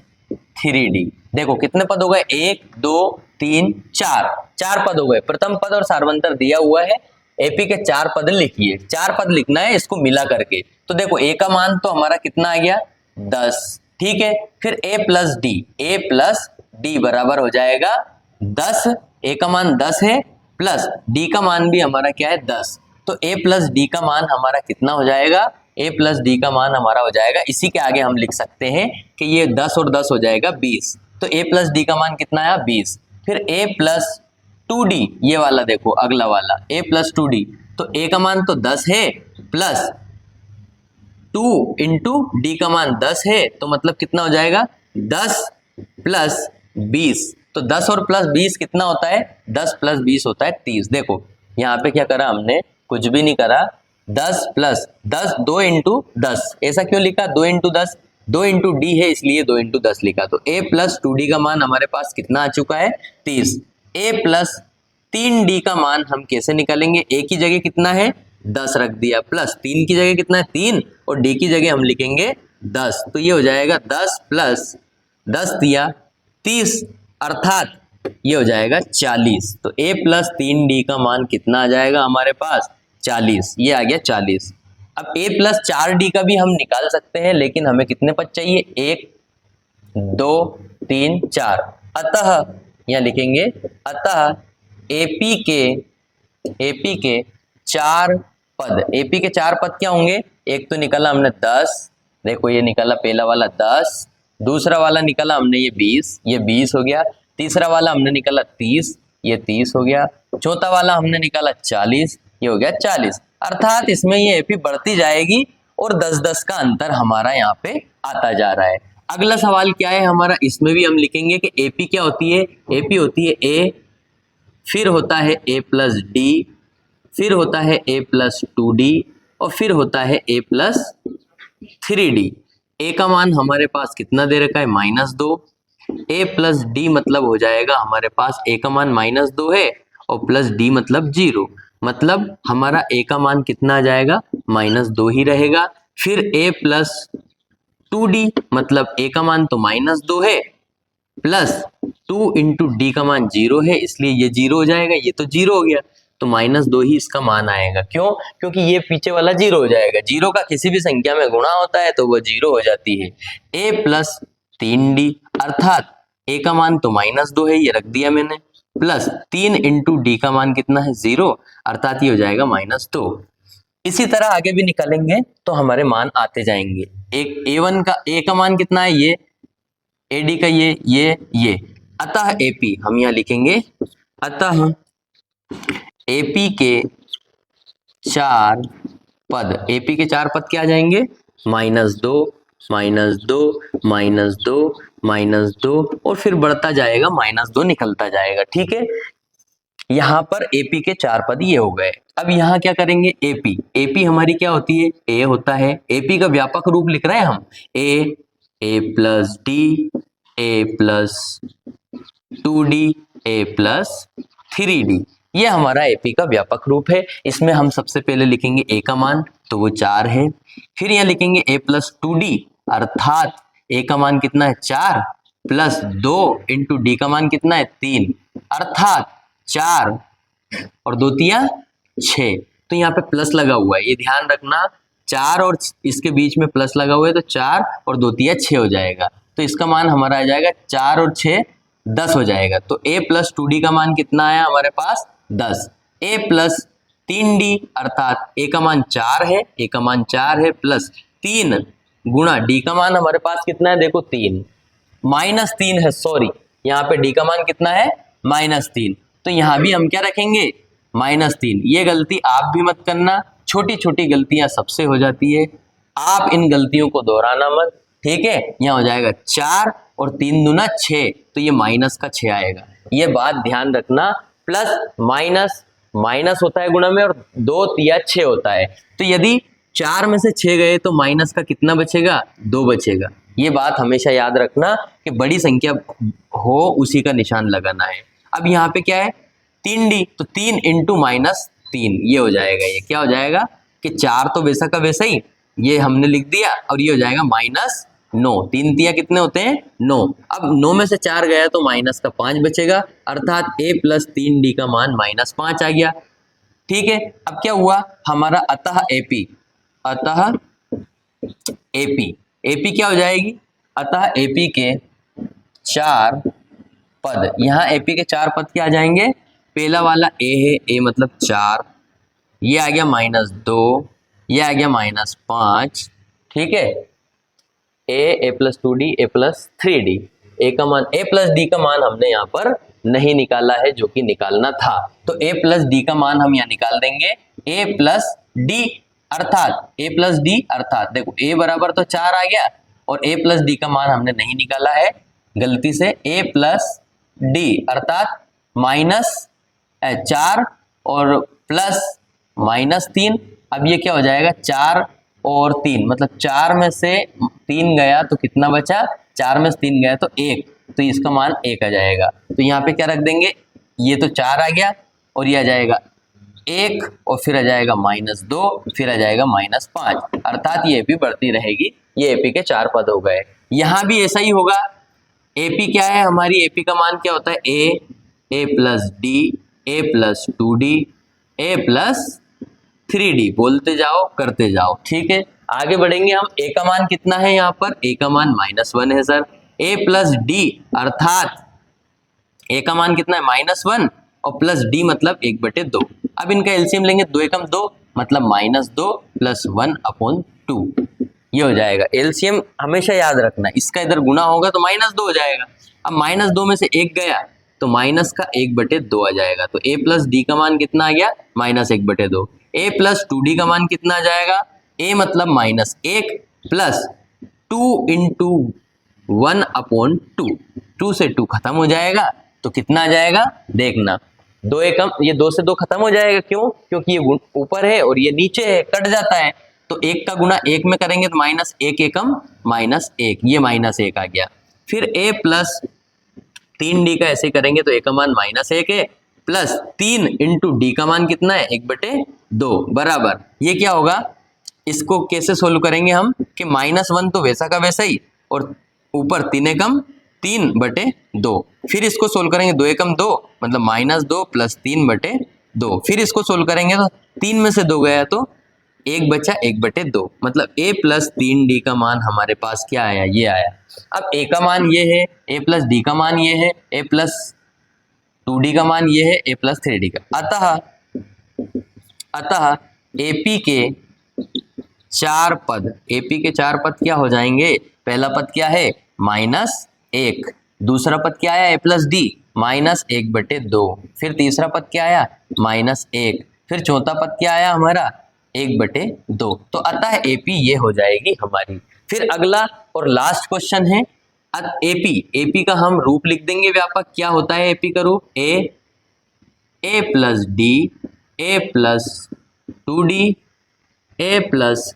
3D। देखो कितने पद हो गए, 1 2 3 4 पद हो गए। प्रथम पद और सार्वंतर दिया हुआ है, एपी के 4 पद लिखिए। 4 पद लिखना है इसको मिला करके। तो देखो ए का मान तो हमारा कितना आ गया 10, ठीक है। फिर ए प्लस डी बराबर हो जाएगा 10, ए का मान 10 है प्लस डी का मान भी हमारा क्या है 10, तो ए प्लस डी का मान हमारा कितना हो जाएगा, ए प्लस डी का मान हमारा हो जाएगा, इसी के आगे हम लिख सकते हैं कि ये 10 और 10 हो जाएगा 20, तो ए प्लस डी का मान कितना आया 20। फिर ए प्लस 2D, ये वाला देखो अगला वाला ए प्लस 2D, तो ए का मान तो 10 है प्लस 2 इंटू डी का मान 10 है, तो मतलब कितना हो जाएगा 10 प्लस 20, तो 10 और प्लस 20 कितना होता है, 10 प्लस 20 होता है 30। देखो यहाँ पे क्या करा हमने, कुछ भी नहीं करा, 10 प्लस 10 2 इंटू 10, ऐसा क्यों लिखा 2 इंटू 10, 2 इंटू डी है इसलिए 2 इंटू 10 लिखा। तो ए प्लस 2D का मान हमारे पास कितना आ चुका है 30। ए प्लस 3D का मान हम कैसे निकालेंगे, ए की जगह कितना है 10 रख दिया, प्लस 3 की जगह कितना है 3 और डी की जगह हम लिखेंगे 10, तो ये हो जाएगा 10 प्लस 10 दिया 30, अर्थात ये हो जाएगा 40। तो a प्लस 3D का मान कितना आ जाएगा हमारे पास 40, ये आ गया 40। अब a प्लस 4D का भी हम निकाल सकते हैं, लेकिन हमें कितने पद चाहिए, 1 2 3 4, अतः यहाँ लिखेंगे अतः AP के 4 पद, AP के 4 पद क्या होंगे, एक तो निकाला हमने 10, देखो ये निकाला पहला वाला 10, दूसरा वाला निकाला हमने ये 20, ये 20 हो गया, तीसरा वाला हमने निकाला 30, ये 30 हो गया, चौथा वाला हमने निकाला 40, ये हो गया 40। अर्थात इसमें ये एपी बढ़ती जाएगी और 10-10 का अंतर हमारा यहाँ पे आता जा रहा है। अगला सवाल क्या है हमारा, इसमें भी हम लिखेंगे कि एपी क्या होती है, एपी होती है ए, फिर होता है ए प्लस डी, फिर होता है ए प्लस 2D और फिर होता है ए प्लस 3D। ए का मान हमारे पास कितना दे रखा है -2, ए प्लस डी मतलब हो जाएगा हमारे पास ए का मान -2 है और प्लस डी मतलब 0, मतलब हमारा ए का मान कितना आ जाएगा -2 ही रहेगा। फिर ए प्लस 2D मतलब ए का मान तो -2 है प्लस 2 इंटू डी का मान 0 है, इसलिए ये 0 हो जाएगा, ये तो 0 हो गया, तो -2 ही इसका मान आएगा। क्यों, क्योंकि ये पीछे वाला 0 हो जाएगा, 0 का किसी भी संख्या में गुणा होता है तो वो 0 हो जाती है। a प्लस 3D अर्थात a का मान तो -2 है, ये रख दिया मैंने, प्लस 3 इंटू डी का मान कितना है 0, अर्थात ये हो जाएगा -2। इसी तरह आगे भी निकालेंगे तो हमारे मान आते जाएंगे। एक a1 का a का मान कितना है, ये AD का ये, अतः AP हम यहाँ लिखेंगे, अतः AP के 4 पद, AP के 4 पद क्या आ जाएंगे -2 -2 -2 -2 और फिर बढ़ता जाएगा -2 निकलता जाएगा, ठीक है। यहाँ पर एपी के 4 पद ये हो गए। अब यहाँ क्या करेंगे, एपी, एपी हमारी क्या होती है, ए होता है। एपी का व्यापक रूप लिख रहे हैं हम, ए प्लस डी, ए प्लस 2d, ए प्लस 3d, ये हमारा एपी का व्यापक रूप है। इसमें हम सबसे पहले लिखेंगे ए का मान, तो वो 4 है। फिर यहाँ लिखेंगे ए प्लस 2d, अर्थात ए का मान कितना है 4 प्लस 2 इंटू डी का मान कितना है 3, अर्थात 4 और 2 तिया 6। तो यहाँ पे प्लस लगा हुआ है, ये ध्यान रखना, 4 और इसके बीच में प्लस लगा हुआ है, तो 4 और 2 तिया 6 हो जाएगा। तो इसका मान हमारा आ जाएगा 4 और 6 10 हो जाएगा। तो a प्लस 2d का मान कितना आया हमारे पास 10, a प्लस 3d, अर्थात a का मान 4 है, a का मान 4 है, प्लस 3 गुणा d का मान हमारे पास कितना है, देखो 3, -3 है, सॉरी, यहाँ पे d का मान कितना है -3। तो यहाँ भी हम क्या रखेंगे -3। ये गलती आप भी मत करना, छोटी छोटी गलतियां सबसे हो जाती है, आप इन गलतियों को दोहराना मत, ठीक है। यहाँ हो जाएगा 4 और 3 दूना 6, तो ये माइनस का 6 आएगा, ये बात ध्यान रखना। प्लस माइनस माइनस होता है गुणा में, और 2 तिया 6 होता है। तो यदि 4 में से 6 गए तो माइनस का कितना बचेगा, 2 बचेगा। ये बात हमेशा याद रखना कि बड़ी संख्या हो उसी का निशान लगाना है। अब यहाँ पे क्या है 3d, तो 3 इंटू -3, ये हो जाएगा, ये क्या हो जाएगा कि 4 तो वैसा का वैसा ही, ये हमने लिख दिया, और ये हो जाएगा -9, 3 तिया कितने होते हैं 9। अब 9 में से 4 गया तो माइनस का 5 बचेगा, अर्थात a प्लस 3d का मान -5 आ गया, ठीक है। अब क्या हुआ हमारा, अतः एपी, अतः एपी क्या हो जाएगी, अतः एपी के 4 पद, यहाँ एपी के 4 पद क्या आ जाएंगे, पहला वाला ए है, ए मतलब 4, ये आ गया -2, ये आ गया -5, ठीक है। ए प्लस 2d, ए प्लस 3d, ए का मान, ए प्लस डी का मान हमने यहाँ पर नहीं निकाला है, जो कि निकालना था। तो ए प्लस डी का मान हम यहाँ निकाल देंगे, ए प्लस डी, अर्थात ए प्लस डी, अर्थात देखो ए बराबर तो 4 आ गया, और ए प्लस डी का मान हमने नहीं निकाला है गलती से, ए प्लस डी अर्थात -4 और प्लस -3। अब ये क्या हो जाएगा 4 और 3, मतलब 4 में से 3 गया तो कितना बचा, 4 में से 3 गया तो 1, तो इसका मान 1 आ जाएगा। तो यहाँ पे क्या रख देंगे, ये तो 4 आ गया, और ये आ जाएगा 1, और फिर आ जाएगा -2, फिर आ जाएगा -5, अर्थात ये एपी बढ़ती रहेगी। ये एपी के 4 पद हो गए। यहाँ भी ऐसा ही होगा, एपी क्या है हमारी, एपी का मान क्या होता है, ए प्लस डी, ए प्लस 2d, ए प्लस 3d, बोलते जाओ करते जाओ, ठीक है। आगे बढ़ेंगे हम, ए का मान कितना है यहाँ पर, ए का मान -1 है सर, ए प्लस डी, अर्थात ए का मान कितना है -1, और प्लस डी मतलब 1/2। अब इनका एलसीएम लेंगे, 2 एकम 2 मतलब -2 प्लस 1/2, ये हो जाएगा। एलसीएम हमेशा याद रखना, इसका इधर गुना होगा तो -2 हो जाएगा। अब -2 में से 1 गया तो माइनस का 1/2 आ जाएगा। तो a प्लस डी का मान कितना आ गया, -1/2। a प्लस 2d का मान कितना आ जाएगा, a मतलब -1 प्लस 2 इंटू 1/2, 2 से 2 खत्म हो जाएगा तो कितना आ जाएगा, देखना 2 एकम, ये 2 से 2 खत्म हो जाएगा, क्यों, क्योंकि ये ऊपर है और ये नीचे है, कट जाता है। तो 1 का गुना 1 में करेंगे तो -1 एकम -1, ये -1 आ गया। फिर a प्लस 3d का ऐसे करेंगे तो a का मान -1 है, प्लस 3 इंटू डी का मान कितना है 1/2 बराबर, ये क्या होगा, इसको कैसे सोल्व करेंगे हम कि -1 तो वैसा का वैसा ही, और ऊपर 3 एकम 3/2, फिर इसको सोल्व करेंगे 2 एकम 2 मतलब -2 प्लस 3/2, फिर इसको सोल्व करेंगे तो 3 में से 2 गया तो 1 बचा 1/2, मतलब a प्लस 3d का मान हमारे पास क्या आया, ये आया। अब a का मान ये है, a प्लस डी का मान ये है, a प्लस 2d का मान ये है, a प्लस 3d का। अतः AP के 4 पद, AP के 4 पद क्या हो जाएंगे, पहला पद क्या है -1, दूसरा पद क्या आया a प्लस डी -1/2, फिर तीसरा पद क्या आया -1, फिर चौथा पद क्या आया हमारा 1/2। तो अतः AP ये हो जाएगी हमारी। फिर अगला और लास्ट क्वेश्चन है AP का हम रूप लिख देंगे व्यापक, क्या होता है AP का रूप, ए प्लस डी, ए प्लस 2d, ए प्लस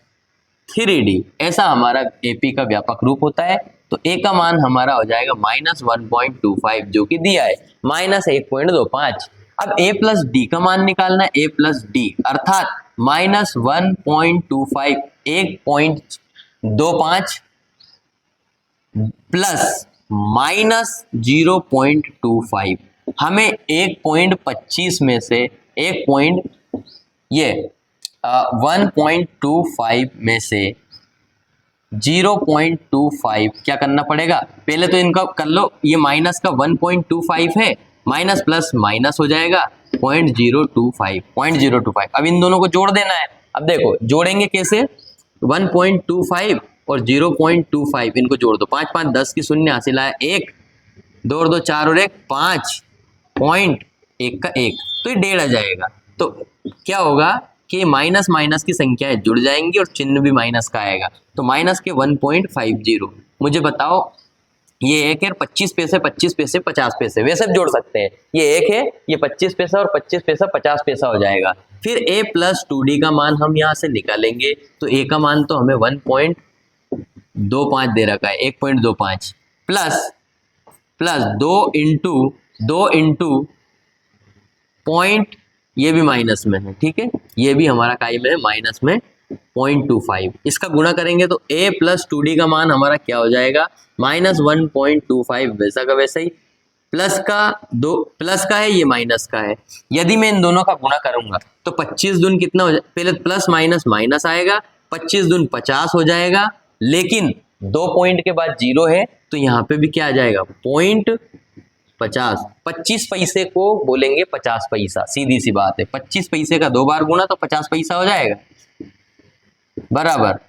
3d, ऐसा हमारा एपी का व्यापक रूप होता है। तो ए का मान हमारा हो जाएगा -1.25 जो कि दिया है -1.25। अब ए प्लस डी का मान निकालना है, ए प्लस डी अर्थात -1.25 1.25 प्लस -0.25, हमें 1.25 में से 1.25 में से 0.25 क्या करना पड़ेगा, पहले तो इनका कर लो, ये माइनस का 1.25 है, माइनस प्लस माइनस हो जाएगा 0.025। अब इन दोनों को जोड़ देना है। अब देखो जोड़ेंगे कैसे, 1.25 और 0.25 इनको जोड़ दो, 5 5 10 की शून्य हासिल आया 1, 2 और 2 4 और 1 5, पॉइंट 1 का 1, तो ये 1.5 आ जाएगा। तो क्या होगा कि माइनस माइनस की संख्याएं जुड़ जाएंगी और चिन्ह भी माइनस का आएगा, तो माइनस के 1.50। मुझे बताओ ये 1 है, 25 पैसे 25 पैसे 50 पैसे वैसे जोड़ सकते हैं, ये 1 है, ये 25 पैसा और 25 पैसा 50 पैसा हो जाएगा। फिर a प्लस 2d का मान हम यहाँ से निकालेंगे, तो a का मान तो हमें 1.25 दे रखा है, 1.25 प्लस 2 इंटू पॉइंट, ये भी माइनस में है, ठीक है, ये भी हमारा काय में है माइनस में 0.25, इसका गुणा करेंगे तो a प्लस 2d का मान हमारा क्या हो जाएगा -1.25 वैसा का वैसा ही, प्लस का है, ये माइनस का है। यदि मैं इन दोनों का गुणा करूंगा तो 25 दून कितना हो जाए, पहले प्लस माइनस माइनस आएगा, 25 दून 50 हो जाएगा, लेकिन 2 पॉइंट के बाद 0 है तो यहाँ पे भी क्या आ जाएगा 0.50, 25 पैसे को बोलेंगे 50 पैसा, सीधी सी बात है, 25 पैसे का 2 बार गुणा तो 50 पैसा हो जाएगा बराबर।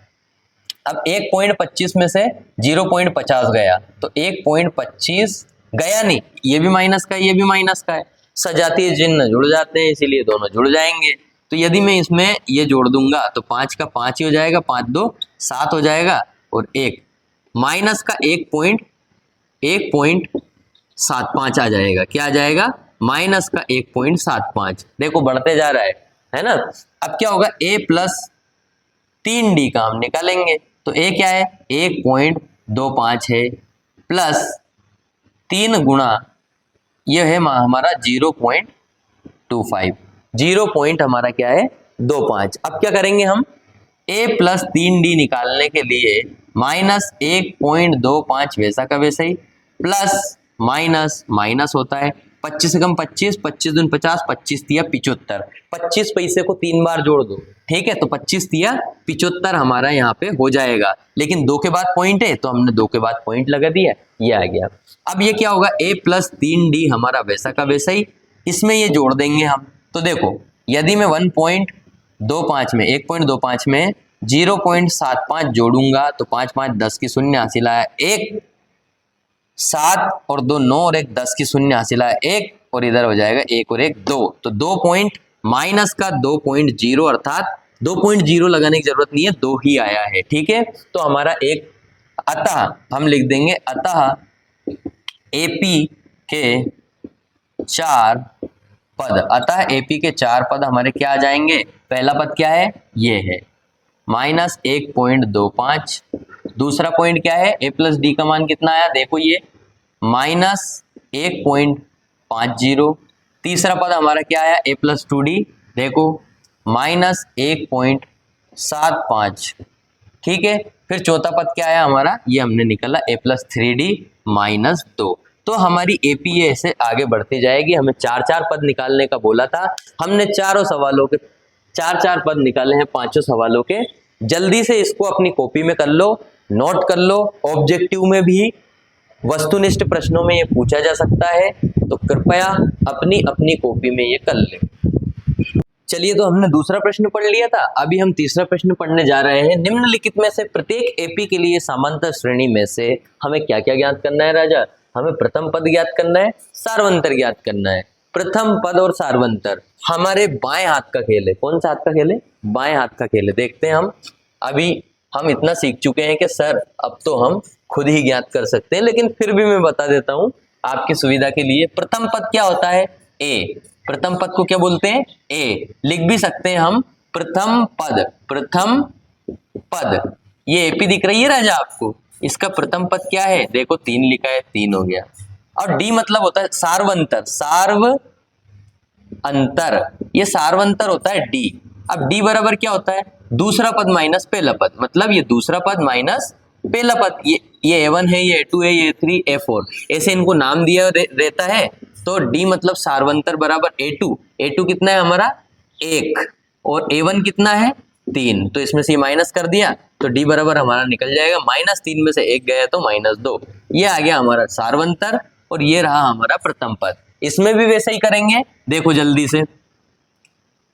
अब 1.25 में से 0.50 गया तो 1.25 गया नहीं, ये भी माइनस का है, ये भी माइनस का है, सजातीय चिन्ह जुड़ जाते हैं इसीलिए दोनों जुड़ जाएंगे। तो यदि मैं इसमें ये जोड़ दूंगा तो 5 का 5 ही हो जाएगा, 5 2 7 हो जाएगा, और 1 माइनस का 1.75 आ जाएगा, क्या आ जाएगा माइनस का 1.75, देखो बढ़ते जा रहा है ना। अब क्या होगा a प्लस 3d का हम निकालेंगे, तो a क्या है 1.25 है, प्लस 3 गुणा यह है हमारा 0.25, 0 पॉइंट हमारा क्या है 25। अब क्या करेंगे हम a प्लस 3d निकालने के लिए -1.25 वैसा का वैसा ही, प्लस माइनस माइनस होता है, 25 से कम 25, 25 दून 50, 25 तिया 75, 25 पैसे को 3 बार जोड़ दो, ठीक है, तो 25 तिया 75 हमारा यहाँ पे हो जाएगा, लेकिन 2 के बाद पॉइंट है तो हमने 2 के बाद पॉइंट लगा दिया, ये आ गया। अब ये क्या होगा a प्लस 3d हमारा वैसा का वैसा ही, इसमें ये जोड़ देंगे हम, तो देखो यदि मैं 1.25 में 0.75 जोड़ूंगा तो 5 5 10 की शून्य हासिल आया 1, 7 और 2 9 और 1 10 की शून्य हासिल आया 1, और इधर हो जाएगा 1 और 1 2, तो 2 पॉइंट माइनस का 2.0 अर्थात 2.0 लगाने की जरूरत नहीं है, 2 ही आया है, ठीक है। तो हमारा एक, अतः हम लिख देंगे अतः एपी के 4 पद, अतः एपी के 4 पद हमारे क्या आ जाएंगे, पहला पद क्या है ये है -1.25, दूसरा पॉइंट क्या है a प्लस डी का मान कितना आया देखो ये -1.50, तीसरा पद हमारा क्या आया a प्लस 2d देखो -1.75, ठीक है। फिर चौथा पद क्या आया हमारा, ये हमने निकाला a प्लस 3d -2। तो हमारी एपीए से आगे बढ़ती जाएगी, हमें 4 पद निकालने का बोला था, हमने चारों सवालों के 4 पद निकाले हैं 5 सवालों के। जल्दी से इसको अपनी कॉपी में कर लो, नोट कर लो, ऑब्जेक्टिव में भी वस्तुनिष्ठ प्रश्नों में ये पूछा जा सकता है, तो कृपया अपनी अपनी कॉपी में ये कर ले। चलिए, तो हमने दूसरा प्रश्न पढ़ लिया था, अभी हम तीसरा प्रश्न पढ़ने जा रहे हैं। निम्नलिखित में से प्रत्येक एपी के लिए समांतर श्रेणी में से हमें क्या क्या ज्ञात करना है राजा, हमें प्रथम पद ज्ञात करना है, सार्वंतर ज्ञात करना है। प्रथम पद और सार्वंतर हमारे बाएं हाथ का खेल है, कौन सा हाथ का खेल है, बाएं हाथ का खेल है। देखते हैं हम, अभी हम इतना सीख चुके हैं कि सर अब तो हम खुद ही ज्ञात कर सकते हैं, लेकिन फिर भी मैं बता देता हूं आपकी सुविधा के लिए। प्रथम पद क्या होता है, ए, प्रथम पद को क्या बोलते हैं? ए। लिख भी सकते हैं हम प्रथम पद, प्रथम पद। ये एपी दिख रही है राजा आपको, इसका प्रथम पद क्या है? देखो 3 लिखा है, 3 हो गया। और डी मतलब होता है सार्वंतर, सार्व अंतर, ये सार्वंतर होता है डी। अब डी बराबर क्या होता है? दूसरा पद माइनस पहला पद, मतलब ये दूसरा पद माइनस पहला पद। ये A1 है, ये A2 है, ये A3, A4, ऐसे इनको नाम दिया रहता है। तो डी मतलब सार्वंतर बराबर A2। A2 कितना है हमारा? 1, और A1 कितना है? 3। तो इसमें से माइनस कर दिया तो डी बराबर हमारा निकल जाएगा -3 में से 1 गया तो -2। ये आ गया हमारा सार्वंतर, और ये रहा हमारा प्रथम पद। इसमें भी वैसे ही करेंगे, देखो जल्दी से।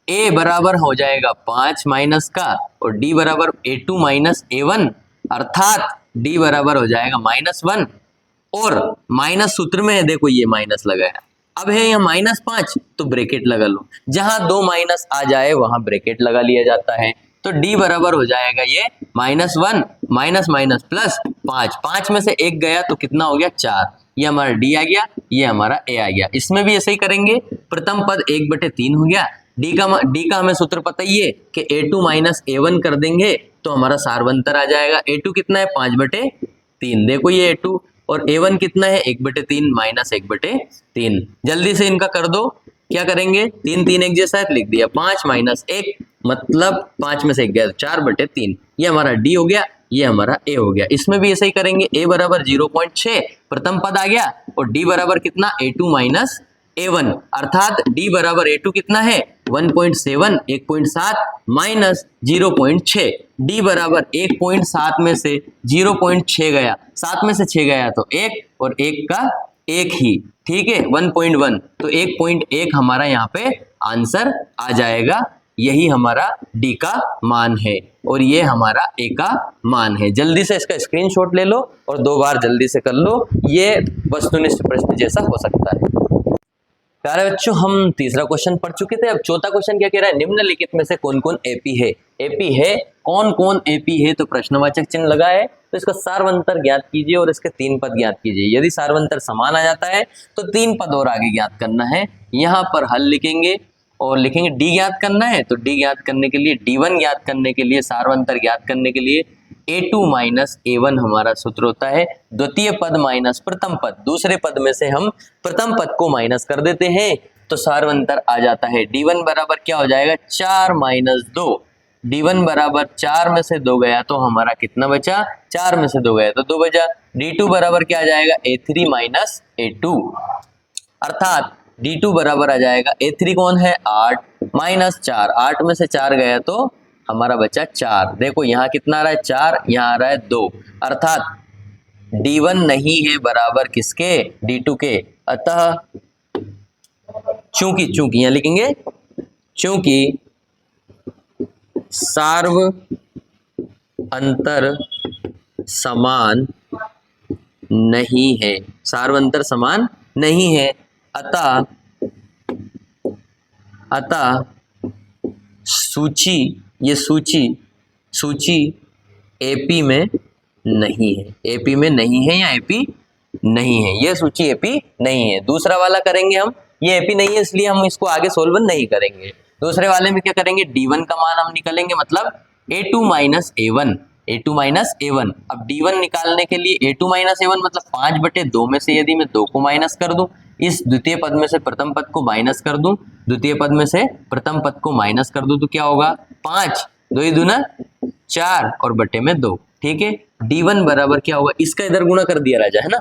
A बराबर हो जाएगा 5 माइनस का, और D बराबर A2 माइनस A1, अर्थात D बराबर हो जाएगा -1। और माइनस सूत्र में है, देखो ये माइनस लगाया। अब है यहाँ -5 तो ब्रैकेट लगा लो, जहां 2 माइनस आ जाए वहां ब्रैकेट लगा लिया जाता है। तो D बराबर हो जाएगा ये -1 माइनस माइनस प्लस 5। 5 में से 1 गया तो कितना हो गया? 4। ये हमारा D आ गया, ये हमारा A आ गया। इसमें भी ऐसे ही करेंगे, प्रथम पद 1/3 हो गया। D का हमें सूत्र पता ही है कि A2 माइनस A1 कर देंगे तो हमारा सार्वंतर आ जाएगा। A2 कितना है? 5/3। देखो ये A2, और A1 कितना है? 1/3 माइनस 1/3। जल्दी से इनका कर दो। क्या करेंगे? 3 3 एक जैसा है, लिख दिया। 5 माइनस 1 मतलब 5 में से 1 गया तो 4/3। ये हमारा D हो गया, ये हमारा A हो गया। इसमें भी ऐसे ही करेंगे। A बराबर 0.6 प्रथम पद आ गया, और D बराबर कितना? A2 माइनस A1, अर्थात D बराबर A2 कितना है? 1.7, 1.7 माइनस 0.6। D बराबर 1.7 में से 0.6 गया, 7 में से 6 गया तो 1, और 1 का 1 ही, ठीक है, 1.1। तो 1.1 हमारा यहाँ पे आंसर आ जाएगा। यही हमारा D का मान है, और ये हमारा A का मान है। जल्दी से इसका स्क्रीनशॉट ले लो और 2 बार जल्दी से कर लो, ये वस्तुनिष्ठ प्रश्न जैसा हो सकता है। प्यारे बच्चों, हम तीसरा क्वेश्चन पढ़ चुके थे। अब चौथा क्वेश्चन क्या कह रहा है? निम्नलिखित में से कौन कौन एपी है? एपी है, कौन कौन एपी है? तो प्रश्नवाचक चिन्ह लगा है, तो इसका सार्वंतर ज्ञात कीजिए और इसके 3 पद ज्ञात कीजिए। यदि सार्वंतर समान आ जाता है तो 3 पद और आगे ज्ञात करना है। यहाँ पर हल लिखेंगे और लिखेंगे डी ज्ञात करना है, तो डी ज्ञात करने के लिए, D1 ज्ञात करने के लिए, सार्वंतर ज्ञात करने के लिए A2 माइनस A1 हमारा सूत्र होता है। द्वितीय पद माइनस प्रथम पद, दूसरे पद में से हम प्रथम पद को माइनस कर देते हैं तो सार्वंतर आ जाता है। D1 बराबर क्या हो जाएगा? 4 माइनस 2। D1 बराबर 4 में से 2 गया तो हमारा कितना बचा? 4 में से 2 गया तो 2 बचा। D2 बराबर क्या आ जाएगा? A3 माइनस A2, अर्थात D2 बराबर आ जाएगा, A3 कौन है? 8 माइनस 4, 8 में से 4 गया तो हमारा बचा 4। देखो यहाँ कितना आ रहा है? 4, यहाँ आ रहा है 2, अर्थात D1 नहीं है बराबर किसके? D2 के। अतः चूंकि यहाँ लिखेंगे, चूंकि सार्व अंतर समान नहीं है, सार्वंतर समान नहीं है, अतः सूची, ये सूची एपी में नहीं है। एपी में नहीं है या एपी नहीं है, ये सूची एपी नहीं है। दूसरा वाला करेंगे हम, ये एपी नहीं है इसलिए हम इसको आगे सोल्व नहीं करेंगे। दूसरे वाले में क्या करेंगे? D1 का मान हम निकालेंगे, मतलब A2 minus A1, A2 minus A1। अब D1 निकालने के लिए A2 माइनस A1 मतलब 5/2 में से यदि मैं 2 को माइनस कर दूं, इस द्वितीय पद में से प्रथम पद को माइनस कर दूं, द्वितीय पद में से प्रथम पद को माइनस कर दूं तो क्या होगा? 5, 2 दूना 4 और बटे में 2, ठीक है। D1 बराबर क्या होगा? इसका इधर गुणा कर दिया राजा, है ना।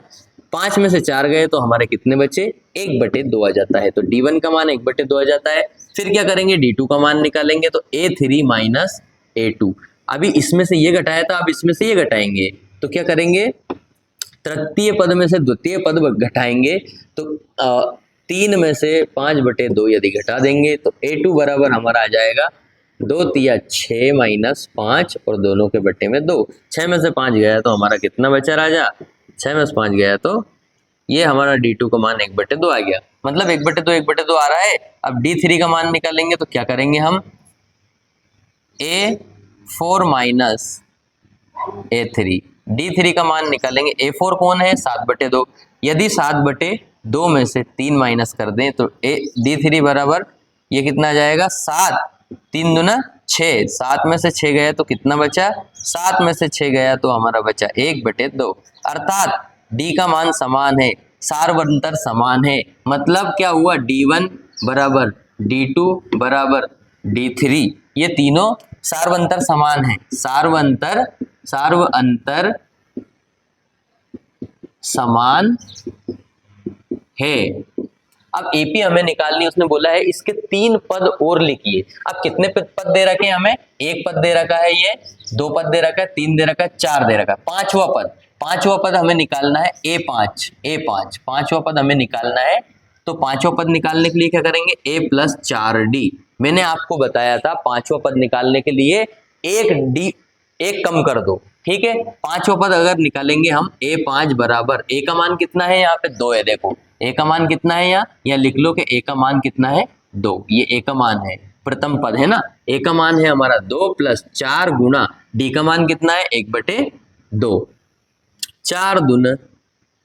5 में से 4 गए तो हमारे कितने बचे? 1/2 आ जाता है। तो D1 का मान 1/2 आ जाता है। फिर क्या करेंगे? D2 का मान निकालेंगे, तो A3 माइनस A2। अभी इसमें से ये घटाया था, अब इसमें से ये घटाएंगे तो क्या करेंगे? तृतीय पद में से द्वितीय पद घटाएंगे तो 3 में से 5/2 यदि घटा देंगे तो A2 बराबर हमारा आ जाएगा 2 तिया 6 माइनस 5 और दोनों के बट्टे में 2। 6 में से 5 गया तो हमारा कितना बचा राजा? 6 में से 5 गया तो ये हमारा D2 का मान 1/2 आ गया, मतलब 1/2 आ रहा है। अब D3 का मान निकालेंगे तो क्या करेंगे हम? A4 माइनस A3, D3 का मान निकालेंगे। A4 कौन है? 7/2। यदि 7/2 2 में से 3 माइनस कर दें तो D3 बराबर ये कितना आ जाएगा 7, 3 दूना 6, 7 में से 6 गया तो कितना बचा, 7 में से 6 गया तो हमारा बचा 1/2, अर्थात D का मान समान है, सार्वंतर समान है। मतलब क्या हुआ, D1 बराबर D2 बराबर D3, ये तीनों सार्वंतर समान है, सार्वंतर समान है। अब एपी हमें निकालनी, उसने बोला है इसके 3 पद और लिखिए। अब कितने पद दे रखे हैं हमें, 1 पद दे रखा है, ये 2 पद दे रखा है, 3 दे रखा है, 4 दे रखा है, पांचवा पद हमें निकालना है A5, पांचवा पद हमें निकालना है। तो पांचवा पद निकालने के लिए क्या करेंगे, A + 4D। मैंने आपको बताया था पांचवा पद निकालने के लिए एक कम कर दो, ठीक है। पांचवा पद अगर निकालेंगे हम A5 बराबर, A का मान कितना है, यहाँ पे 2 है, देखो A का मान कितना है, यहाँ लिख लो कि A का मान कितना है 2, ये A का मान है, प्रथम पद है ना। A का मान है हमारा 2 + 4 गुना D का मान कितना है 1/2, 4 दूना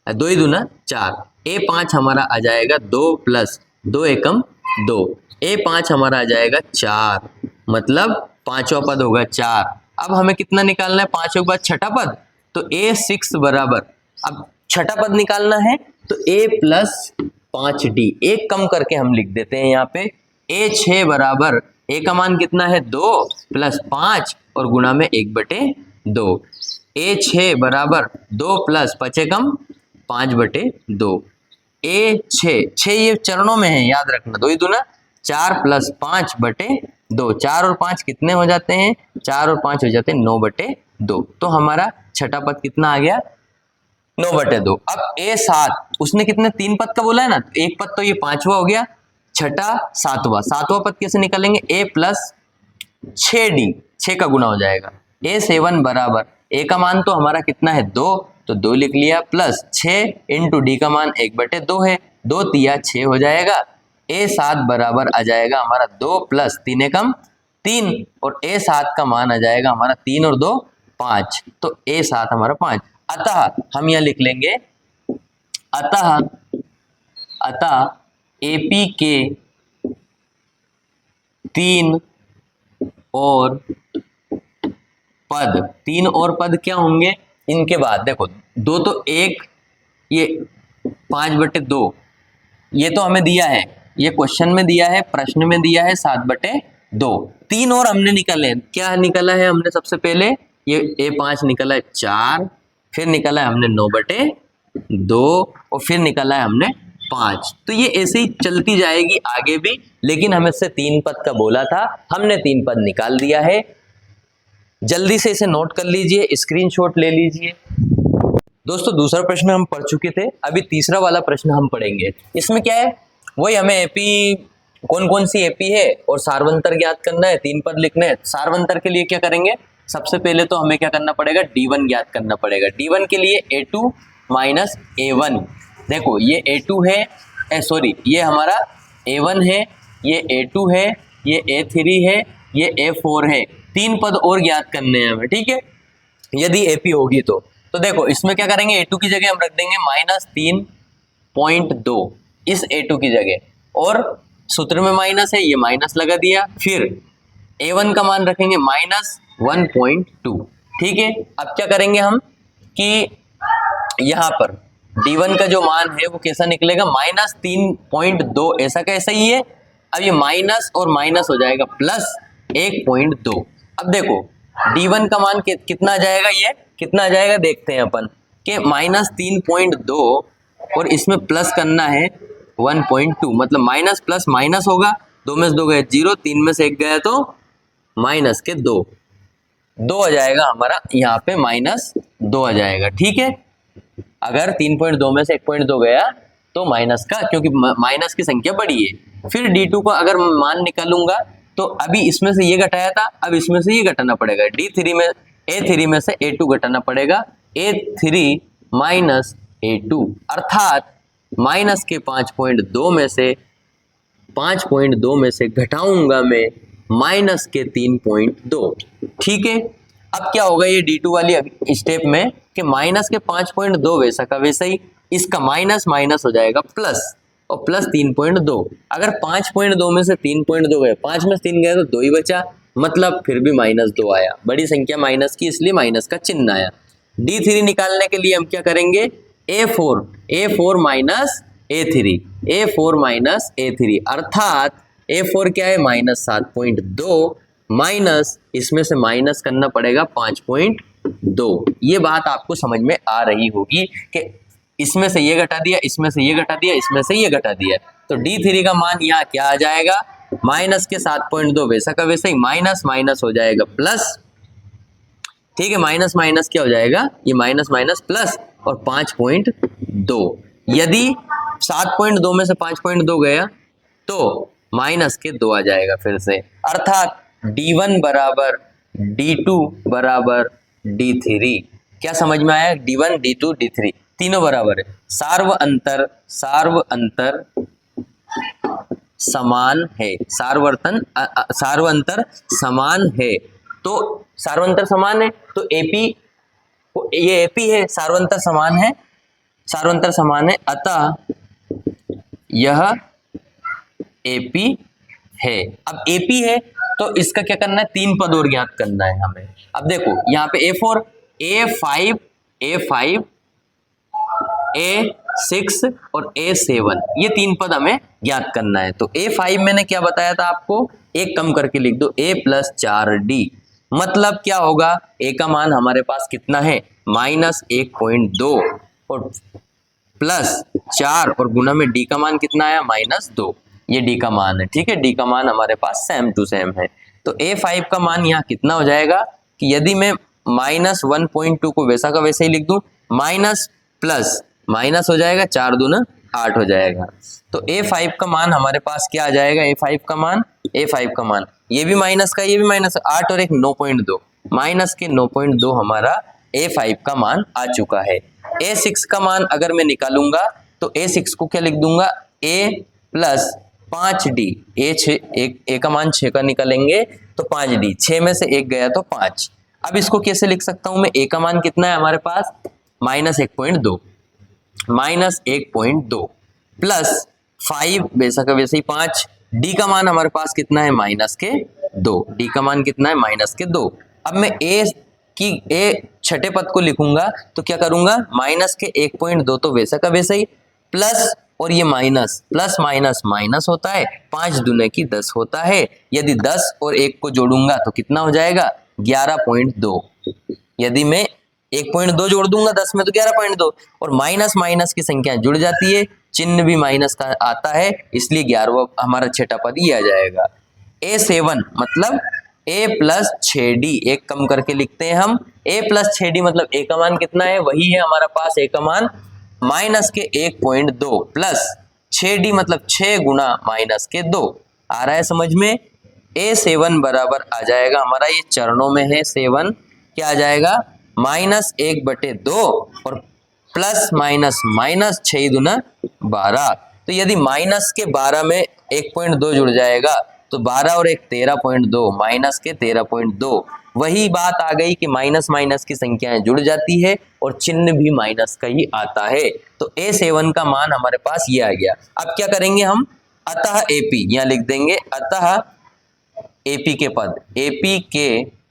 2 दूना 4, A5 हमारा आ जाएगा 2 + 2 एकम 2, A5 हमारा आ जाएगा 4, मतलब पांचवा पद होगा 4। अब हमें कितना निकालना है, पांचों के बाद छठा पद, तो A6 बराबर, अब छठा पद निकालना है तो A + 5D, एक कम करके हम लिख देते हैं यहाँ पे। A6 बराबर, A का मान कितना है 2 + 5 और गुणा में 1/2, A6 बराबर 2 + 5 एकम 5/2, A6 ये चरणों में है, याद रखना, 2 दूना 4 + 5/2, 4 और 5 कितने हो जाते हैं, 4 और 5 हो जाते हैं 9/2। तो हमारा छठा पद कितना आ गया 9/2। अब A7 उसने कितने 3 पद का बोला है ना, एक पद तो ये पांचवा हो गया, छठा सातवां पद कैसे निकालेंगे, A + 6D, 6 का गुना हो जाएगा। A7 बराबर, A का मान तो हमारा कितना है 2, तो 2 लिख लिया, प्लस 6 × D का मान 1/2 है, 2 तिया 6 हो जाएगा। A7 बराबर आ जाएगा हमारा 2 + 3 एकम 3, और A7 का मान आ जाएगा हमारा 3 और 2 5, तो A7 हमारा 5। अतः हम यह लिख लेंगे, अतः AP के 3 और पद क्या होंगे, इनके बाद देखो 2 तो 1, ये 5/2, ये तो हमें दिया है, ये क्वेश्चन में दिया है, प्रश्न में दिया है 7/2। 3 और हमने निकाले, क्या निकाला है हमने, सबसे पहले ये A5 निकाला है 4, फिर निकाला है हमने 9/2 और फिर निकाला है हमने 5। तो ये ऐसे ही चलती जाएगी आगे भी, लेकिन हमें से 3 पद का बोला था, हमने 3 पद निकाल दिया है। जल्दी से इसे नोट कर लीजिए, स्क्रीनशॉट ले लीजिए। दोस्तों दूसरा प्रश्न हम पढ़ चुके थे, अभी तीसरा वाला प्रश्न हम पढ़ेंगे। इसमें क्या है, वही हमें एपी, कौन कौन सी एपी है और सार्वंतर ज्ञात करना है, 3 पद लिखने हैं। सार्वंतर के लिए क्या करेंगे, सबसे पहले तो हमें क्या करना पड़ेगा, D1 ज्ञात करना पड़ेगा। D1 के लिए A2 - A1, देखो ये A2 है, ये हमारा A1 है, ये A2 है, ये A3 है, ये A4 है, 3 पद और ज्ञात करने हैं हमें, ठीक है, यदि एपी होगी तो देखो इसमें क्या करेंगे, A2 की जगह हम रख देंगे -3.2 इस A2 की जगह, और सूत्र में माइनस है, ये माइनस लगा दिया, फिर A1 का मान रखेंगे -1.2, ठीक है। अब क्या करेंगे हम कि यहाँ पर D1 का जो मान है वो कैसा निकलेगा, -3.2, ऐसा का ऐसा ही है। अब ये माइनस और माइनस हो जाएगा +1.2। अब देखो D1 का मान कितना आ जाएगा, ये कितना आ जाएगा देखते हैं अपन, कि -3.2 और इसमें प्लस करना है 1.2, मतलब माइनस प्लस माइनस होगा, 2 में से 2 गए 0, 3 में से 1 गया तो -2 आ जाएगा हमारा, यहाँ पे -2 आ जाएगा, ठीक है। अगर 3.2 में से 1.2 गया तो माइनस का, क्योंकि माइनस की संख्या बड़ी है। फिर D2 का अगर मान निकालूंगा तो अभी इसमें से ये घटाया था, अब इसमें से ये घटाना पड़ेगा, A3 में से A2 घटाना पड़ेगा, A3 - A2, अर्थात माइनस के 5.2 में से घटाऊंगा मैं माइनस के 3.2, ठीक है। अब क्या होगा ये D2 वाली स्टेप में कि माइनस के 5.2 वैसा का वैसा ही, इसका माइनस माइनस हो जाएगा प्लस, और प्लस 3.2। अगर 5.2 में से 3.2 गए, 5 में से 3 गए तो 2 ही बचा, मतलब फिर भी -2 आया। बड़ी संख्या माइनस की, इसलिए माइनस का चिन्ह आया। D3 निकालने के लिए हम क्या करेंगे, A4 minus A3, A4 minus A3, अर्थात A4 क्या है, -7.2, माइनस इसमें से माइनस करना पड़ेगा 5.2। ये बात आपको समझ में आ रही होगी कि इसमें से ये घटा दिया, इसमें से ये घटा दिया, इसमें से ये घटा दिया, तो D3 का मान यहाँ क्या आ जाएगा, माइनस के 7.2 वैसा का वैसा ही, माइनस माइनस हो जाएगा प्लस। ठीक है, माइनस माइनस क्या हो जाएगा, ये माइनस माइनस प्लस, और 5.2। यदि 7.2 में से 5.2 गया तो माइनस के 2 आ जाएगा फिर से, अर्थात D1 बराबर D2 बराबर D3। क्या समझ में आया, D1 D2 D3 तीनों बराबर है। सार्व अंतर समान है, सार्व अंतर समान है, तो सार्व अंतर समान है तो AP, ये AP है, सार्व अंतर समान है, अतः यह AP है। अब AP है तो इसका क्या करना है, 3 पद और ज्ञात करना है हमें। अब देखो यहाँ पे A4, A5, A6 और A7, ये 3 पद हमें ज्ञात करना है। तो A5 मैंने क्या बताया था आपको, एक कम करके लिख दो, A+4D, मतलब क्या होगा, A का मान हमारे पास कितना है, -1.2 और +4 और गुना में D का मान कितना आया, -2, ये D का मान है। ठीक है, D का मान हमारे पास सेम टू सेम है। तो A5 का मान यहाँ कितना हो जाएगा कि यदि मैं -1.2 को वैसा का वैसे ही लिख दूं, माइनस प्लस माइनस हो जाएगा, 4 दूना 8 हो जाएगा। तो A5 का मान हमारे पास क्या आ जाएगा, A5 का मान ये भी माइनस का, ये भी माइनस, 8 और 1 9.2, माइनस के 9.2 हमारा A5 का मान आ चुका है। A6 का मान अगर मैं निकालूंगा तो A6 को क्या लिख दूंगा, A+5D, A का मान 6 का निकालेंगे तो 5D, 6 में से 1 गया तो 5। अब इसको कैसे लिख सकता हूं मैं, A का मान कितना है हमारे पास, -1.2 प्लस 5 वैसा का वैसे ही 5, D का मान हमारे पास कितना है, -2, D का मान कितना है, -2। अब मैं A छठे पद को लिखूंगा तो क्या करूंगा, माइनस के 1.2 तो वैसा का वैसा ही, प्लस और ये माइनस, प्लस माइनस माइनस होता है, 5 दूने की 10 होता है। यदि 10 और 1 को जोड़ूंगा तो कितना हो जाएगा, 11.2। यदि मैं 1.2 जोड़ दूंगा 10 में तो 11.2, और माइनस माइनस की संख्या जुड़ जाती है, चिन्ह भी माइनस का आता है, इसलिए 11वां हमारा छठा पद ही आ जाएगा। A7 मतलब A+6D, एक कम करके लिखते हैं हम, A+6D मतलब A का मान कितना है, वही है हमारा पास A का मान, माइनस के 1.2 प्लस 6D मतलब 6 गुना माइनस के 2। आ रहा है समझ में। A7 बराबर आ जाएगा हमारा, ये चरणों में है 7, क्या आ जाएगा, -1/2 और प्लस माइनस माइनस 6 दूना 12। तो यदि माइनस के 12 में 1.2 जुड़ जाएगा तो 12 और 1 13.2, माइनस के 13.2। वही बात आ गई कि माइनस माइनस की संख्याएं जुड़ जाती है और चिन्ह भी माइनस का ही आता है। तो A7 का मान हमारे पास ये आ गया। अब क्या करेंगे हम, अतः AP यहाँ लिख देंगे, अतः AP के पद, AP के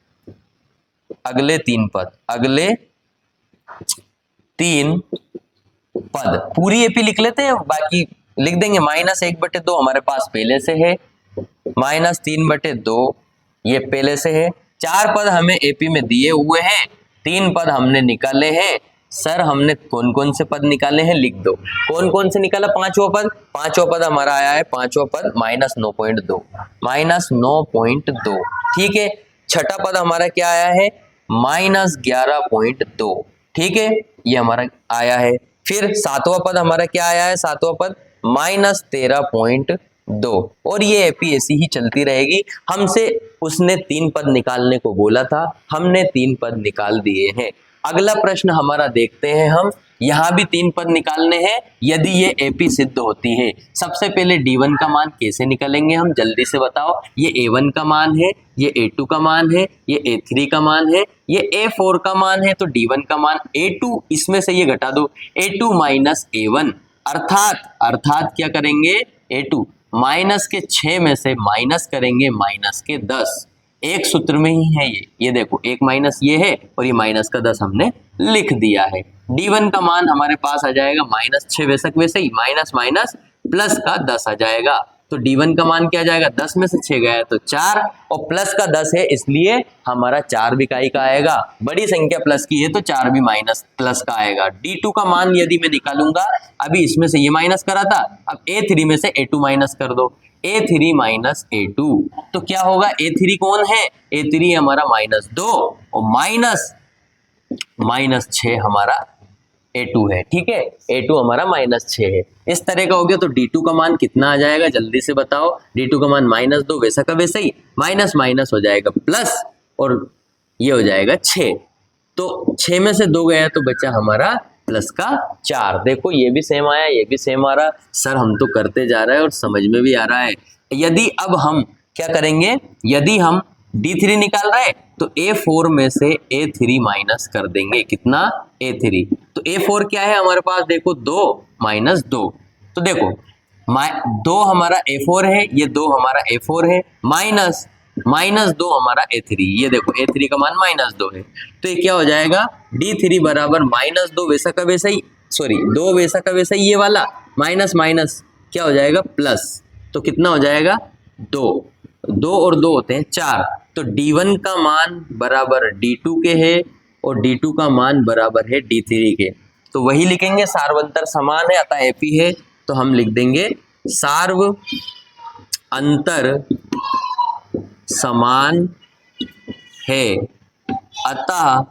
अगले 3 पद, अगले 3 पद, पूरी AP लिख लेते हैं, बाकी लिख देंगे। -1/2 हमारे पास पहले से है, -3/2 ये पहले से है। 4 पद हमें AP में दिए हुए हैं, 3 पद हमने निकाले हैं। सर हमने कौन कौन से पद निकाले हैं, लिख दो। कौन कौन से निकाला, 5वां पद हमारा आया है, 5वां पद -9.2, ठीक है। छठा पद हमारा क्या आया है, -11.2, ठीक है, ये हमारा आया है। फिर 7वां पद हमारा क्या आया है, 7वां पद -13.2, और ये AP ऐसी ही चलती रहेगी। हमसे उसने 3 पद निकालने को बोला था, हमने 3 पद निकाल दिए हैं। अगला प्रश्न हमारा देखते हैं हम, यहाँ भी 3 पद निकालने हैं यदि ये AP सिद्ध होती है। सबसे पहले D1 का मान कैसे निकालेंगे हम, जल्दी से बताओ। ये A1 का मान है, ये A2 का मान है, ये A3 का मान है, ये A4 का मान है, तो D1 का मान A2, इसमें से ये घटा दो A2 माइनस A1, अर्थात क्या करेंगे, A2 माइनस के 6 में से माइनस करेंगे माइनस के 10। एक सूत्र में ही है ये देखो, एक माइनस ये है और ये माइनस का 10 हमने लिख दिया है। D1 का मान हमारे पास आ जाएगा माइनस 6, वैसे वैसे ही माइनस माइनस प्लस का 10 आ जाएगा। तो D1 का मान क्या आ जाएगा, 10 में से 6 गया है तो 4 और प्लस का 10 है इसलिए हमारा 4 भी इकाई का आएगा। बड़ी संख्या प्लस की है तो 4 भी माइनस प्लस का आएगा। D2 का मान यदि मैं निकालूंगा, अभी इसमें से ये माइनस करा था, अब A3 में से A2 माइनस कर दो, A3 माइनस A2, तो क्या होगा, A3 कौन है, A3 हमारा -2 और माइनस 6 हमारा A2 है। ठीक है, A2 हमारा -6 है। इस तरह का हो गया। तो D2 का मान कितना आ जाएगा, जल्दी से बताओ। D2 का मान -2, वैसा का वैसा ही माइनस माइनस हो जाएगा प्लस और ये हो जाएगा 6, तो 6 में से 2 गया तो बचा हमारा प्लस का 4। देखो ये भी सेम आया, ये भी सेम आ रहा। सर हम तो करते जा रहे हैं और समझ में भी आ रहा है। यदि अब हम क्या करेंगे, यदि हम D3 निकाल रहे हैं तो A4 में से A3 माइनस कर देंगे, कितना, A3। तो A4 क्या है हमारे पास, देखो 2 माइनस 2, तो देखो 2 हमारा A4 है, ये 2 हमारा A4 है, माइनस 2 हमारा A3, ये देखो A3 का मान -2 है। तो ये क्या हो जाएगा, D3 बराबर -2 वैसा का वैसा ही, सॉरी 2 वैसा का वैसा ही, ये वाला माइनस माइनस क्या हो जाएगा प्लस, तो कितना हो जाएगा 2 और 2 होते हैं 4। तो D1 का मान बराबर D2 के है और D2 का मान बराबर है D3 के। तो वही लिखेंगे, सार्वंतर समान है अतः AP है, तो हम लिख देंगे सार्व अंतर समान है अतः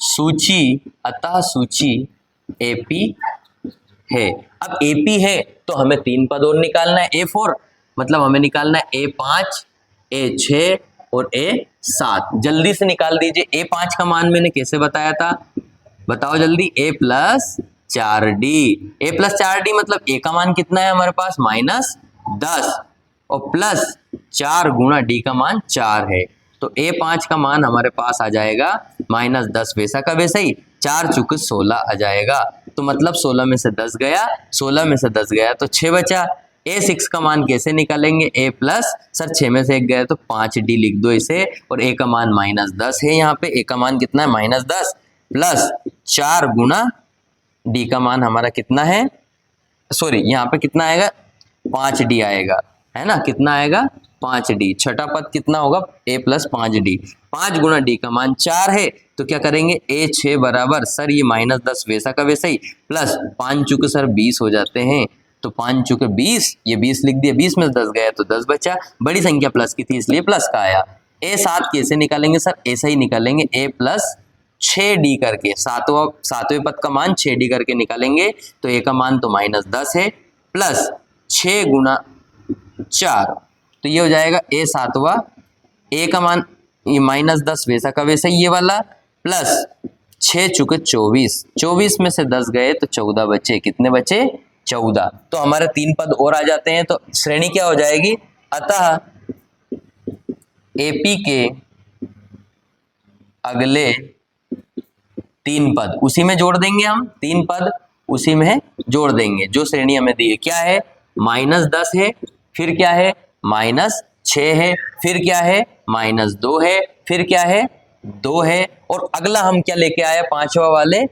सूची AP है। अब AP है तो हमें 3 पद और निकालना है, A4 मतलब हमें निकालना है A5, A6 और A7। जल्दी से निकाल दीजिए। A5 का मान मैंने कैसे बताया था, बताओ जल्दी, A प्लस 4D मतलब A का मान कितना है हमारे पास, -10 और प्लस 4 गुणा D का मान 4 है। तो A5 का मान हमारे पास आ जाएगा -10 वैसा का वैसा ही, 4 चुके 16 आ जाएगा। तो मतलब 16 में से 10 गया, 16 में से 10 गया तो 6 बचा। A6 का मान कैसे निकालेंगे, A प्लस, सर 6 में से 1 गया तो 5D लिख दो इसे, और A का मान -10 है, यहाँ पे A का मान कितना है -10 प्लस 4 गुणा D का मान हमारा कितना है, सॉरी यहाँ पे कितना आएगा 5D आएगा, है ना, कितना आएगा 5D। छठा पद कितना होगा, A प्लस 5D, 5 गुणा D का मान 4 है, तो क्या करेंगे A6 बराबर, सर ये -10 वैसा का वैसा ही, प्लस 5 चुके सर 20 हो जाते हैं, तो 5 चुके 20, ये 20 लिख दिया, 20 में से 10 गया तो 10 बचा, बड़ी संख्या प्लस की थी इसलिए प्लस का आया। A7 कैसे निकालेंगे सर, ऐसा ही निकालेंगे, A प्लस 6D करके, सातवें पद का मान 6D करके निकालेंगे, तो A का मान तो -10 है प्लस 6 गुणा 4, तो ये हो जाएगा A7वां, A का मान ये -10 वैसा का वैसा ये वाला, प्लस 6 चुके 24, 24 में से 10 गए तो 14 बचे, कितने बचे 14। तो हमारे 3 पद और आ जाते हैं, तो श्रेणी क्या हो जाएगी, अतः AP के अगले 3 पद उसी में जोड़ देंगे, हम 3 पद उसी में जोड़ देंगे जो श्रेणी हमें दी है। क्या है, -10 है, फिर क्या है -6 है, फिर क्या है -2 है, फिर क्या है 2 है, और अगला हम क्या लेके आए, 5वां वाले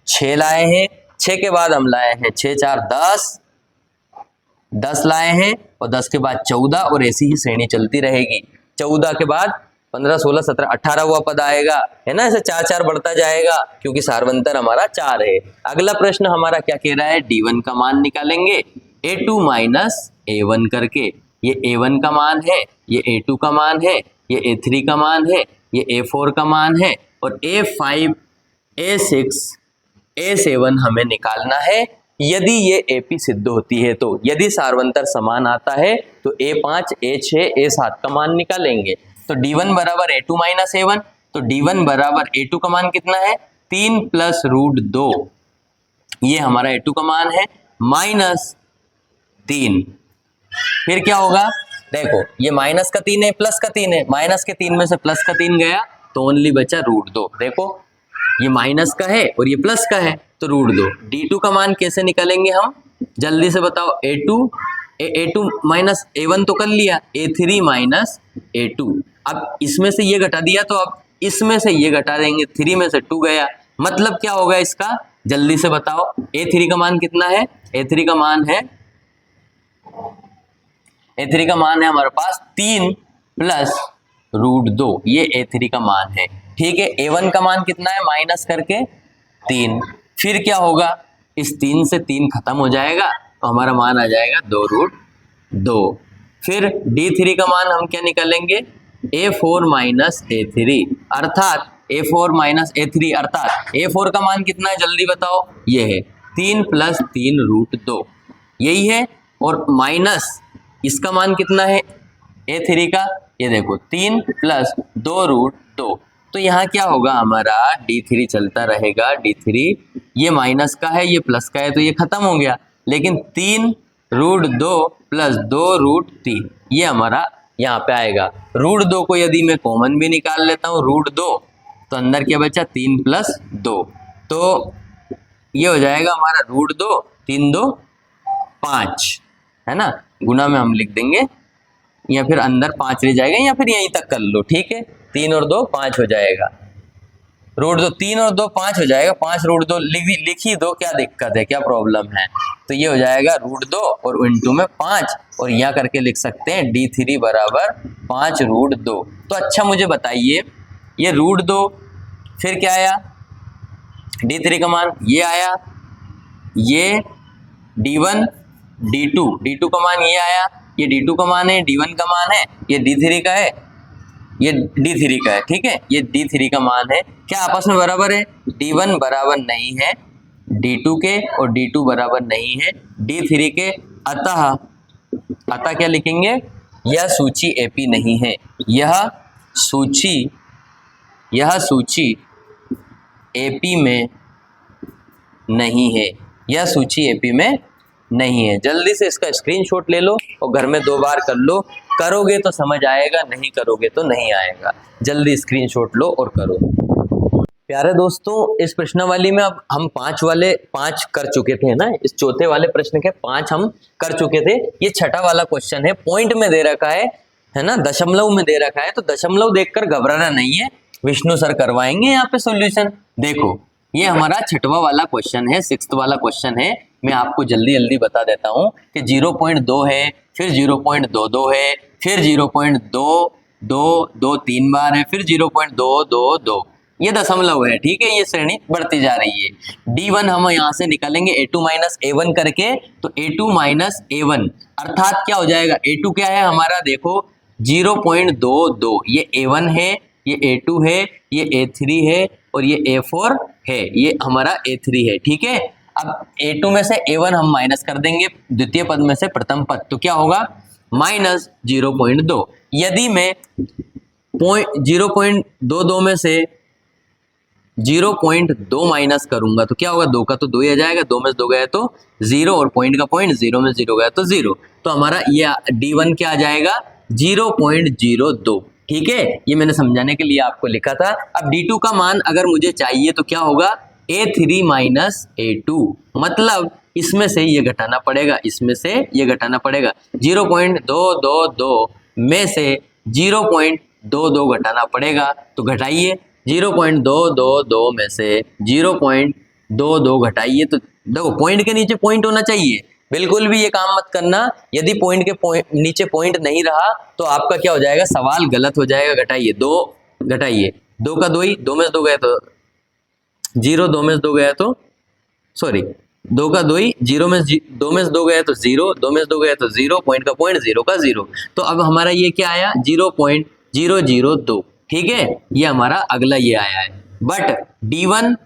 6 लाए हैं, 6 के बाद हम लाए हैं 6 4 10 लाए हैं, और 10 के बाद 14, और ऐसी ही श्रेणी चलती रहेगी। 14 के बाद 15 16 17 18 हुआ पद आएगा, है ना, ऐसे 4 4 बढ़ता जाएगा क्योंकि सार्वंतर हमारा 4 है। अगला प्रश्न हमारा क्या कह रहा है, D1 का मान निकालेंगे A2 माइनस A1 करके। ये A1 का मान है, ये A2 का मान है, ये A3 का मान है, ये A4 का मान है, और A5 A6 A7 हमें निकालना है। यदि ये AP सिद्ध होती है तो, यदि सार्वंतर समान आता है तो A5 A6 A7 का मान निकालेंगे। तो D1 बराबर A2 माइनस A1, तो D1 बराबर A2 का मान कितना है 3 प्लस रूट 2, ये हमारा A2 का मान है माइनस 3। फिर क्या होगा, देखो ये माइनस का 3 है प्लस का 3 है, माइनस के 3 में से प्लस का 3 गया तो ओनली बचा रूट 2। देखो ये माइनस का है और ये प्लस का है तो रूट 2। D2 का मान कैसे निकालेंगे हम, जल्दी से बताओ। A2 माइनस A1 तो कर लिया, A3 माइनस A2। अब इसमें से ये घटा दिया तो अब इसमें से ये घटा देंगे, 3 में से 2 गया, मतलब क्या होगा इसका, जल्दी से बताओ। A3 का मान कितना है, A3 का मान है हमारे पास 3 प्लस रूट 2, ये A3 का मान है। ठीक है, A1 का मान कितना है, माइनस करके 3। फिर क्या होगा, इस 3 से 3 खत्म हो जाएगा तो हमारा मान आ जाएगा 2 रूट 2। फिर D3 का मान हम क्या निकालेंगे, A4 माइनस A3, अर्थात A4 माइनस A3 अर्थात A4 का मान कितना है, जल्दी बताओ। ये है 3 प्लस 3 रूट 2, यही है। और माइनस इसका मान कितना है A3 का, ये देखो 3 प्लस 2 रूट 2। तो यहाँ क्या होगा, हमारा D3 चलता रहेगा, D3 ये माइनस का है ये प्लस का है तो ये खत्म हो गया, लेकिन 3 रूट 2 प्लस 2 रूट 3 ये हमारा यहाँ पे आएगा। रूट 2 को यदि मैं कॉमन भी निकाल लेता हूँ, रूट 2 तो अंदर क्या बचा 3 प्लस 2, तो ये हो जाएगा हमारा रूट 2, 3 2 5, है ना, गुना में हम लिख देंगे या फिर अंदर 5 रह जाएगा या फिर यहीं तक कर लो। ठीक है, 3 और 2 5 हो जाएगा, रूट 2 3 और 2 5 हो जाएगा, 5 रूट 2 लिख ही दो, क्या दिक्कत है, क्या प्रॉब्लम है। तो ये हो जाएगा रूट 2 और इंटू में 5, और यहाँ करके लिख सकते हैं D3 बराबर 5 रूट 2। तो अच्छा मुझे बताइए, ये रूट 2 फिर क्या आया, D3 का मान ये आया, ये D1 D2 का मान ये आया, ये D2 का मान है, D1 का मान है, ये D3 का है, ये D3 का है। ठीक है, ये D3 का मान है, क्या आपस में बराबर है, D1 बराबर नहीं है D2 के और D2 बराबर नहीं है D3 के, अतः क्या लिखेंगे, यह सूची AP नहीं है, यह सूची AP में नहीं है, यह सूची AP में नहीं है। जल्दी से इसका स्क्रीनशॉट ले लो और घर में 2 बार कर लो, करोगे तो समझ आएगा, नहीं करोगे तो नहीं आएगा। जल्दी स्क्रीनशॉट लो और करो। प्यारे दोस्तों, इस प्रश्नावली में अब हम 5 कर चुके थे ना, इस चौथे वाले प्रश्न के 5 हम कर चुके थे। ये छठा वाला क्वेश्चन है, पॉइंट में दे रखा है ना, दशमलव में दे रखा है, तो दशमलव देखकर घबराना नहीं है, विष्णु सर करवाएंगे यहाँ पे सॉल्यूशन। देखो ये हमारा छठवा वाला क्वेश्चन है, 6th वाला क्वेश्चन है। मैं आपको जल्दी बता देता हूँ कि 0.2 है, फिर 0.22 है, फिर 0.222 3 बार है, फिर 0.222, ये दशमलव है। ठीक है, ये श्रेणी बढ़ती जा रही है। D1 हम यहाँ से निकालेंगे A2 माइनस A1 करके, तो A2 माइनस A1 अर्थात क्या हो जाएगा, A2 क्या है हमारा, देखो 0.22, ये A1 है, ये A2 है, ये A3 है और ये A4 है, ये हमारा A3 है। ठीक है, अब A2 में से A1 हम माइनस कर देंगे, द्वितीय पद में से प्रथम पद, तो क्या होगा माइनस 0.2। यदि मैं 0.22 में से 0.2 माइनस करूंगा तो क्या होगा, 2 का तो 2 ही आ जाएगा, 2 में से 2 गया तो 0 और पॉइंट का पॉइंट, 0 में 0 गया तो 0, तो हमारा ये D1 क्या आ जाएगा 0.02। ठीक है, ये मैंने समझाने के लिए आपको लिखा था। अब D2 का मान अगर मुझे चाहिए तो क्या होगा, A3 माइनस A2, मतलब इसमें से ये घटाना पड़ेगा, इसमें से ये घटाना पड़ेगा। 0.222 में से 0.22 घटाना पड़ेगा, तो घटाइए, 0.222 में से 0.22 घटाइए, तो देखो पॉइंट के नीचे पॉइंट होना चाहिए, बिल्कुल भी ये काम मत करना, यदि पॉइंट के नीचे पॉइंट नहीं रहा तो आपका क्या हो जाएगा, सवाल गलत हो जाएगा। घटाइए, 2 घटाइए, 2 का 2 ही, 2 में से 2 गया तो 0, 2 में से 2 गया तो सॉरी 2 का 2 ही, 0 में 2 में से 2 गया तो 0, 2 में से 2 गया तो 0, पॉइंट का पॉइंट, 0 का 0, तो अब हमारा ये क्या आया 0.002। ठीक है, ये हमारा अगला ये आया है। बट D1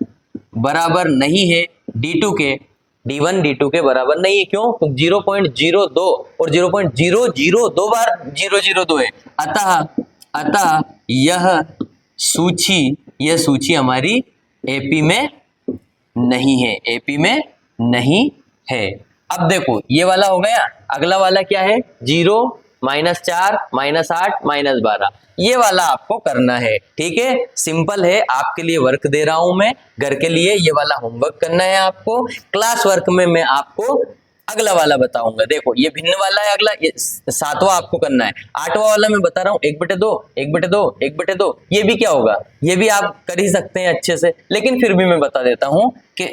बराबर नहीं है D2 के, D1 D2 के बराबर नहीं है, क्यों, तो 0.02 और 0.002 बार 002 है, अतः यह सूची, ये सूची हमारी एपी में नहीं है, एपी में नहीं है। अब देखो ये वाला हो गया, अगला वाला क्या है, 0, -4, -8, -12, ये वाला आपको करना है। ठीक है, सिंपल है, आपके लिए वर्क दे रहा हूं मैं, घर के लिए ये वाला होमवर्क करना है आपको। क्लास वर्क में मैं आपको अगला वाला बताऊंगा। देखो ये भिन्न वाला है, अगला ये 7वां आपको करना है। 8वां वाला मैं बता रहा हूँ 1/2, 1/2, 1/2, ये भी क्या होगा, ये भी आप कर ही सकते हैं अच्छे से, लेकिन फिर भी मैं बता देता हूँ कि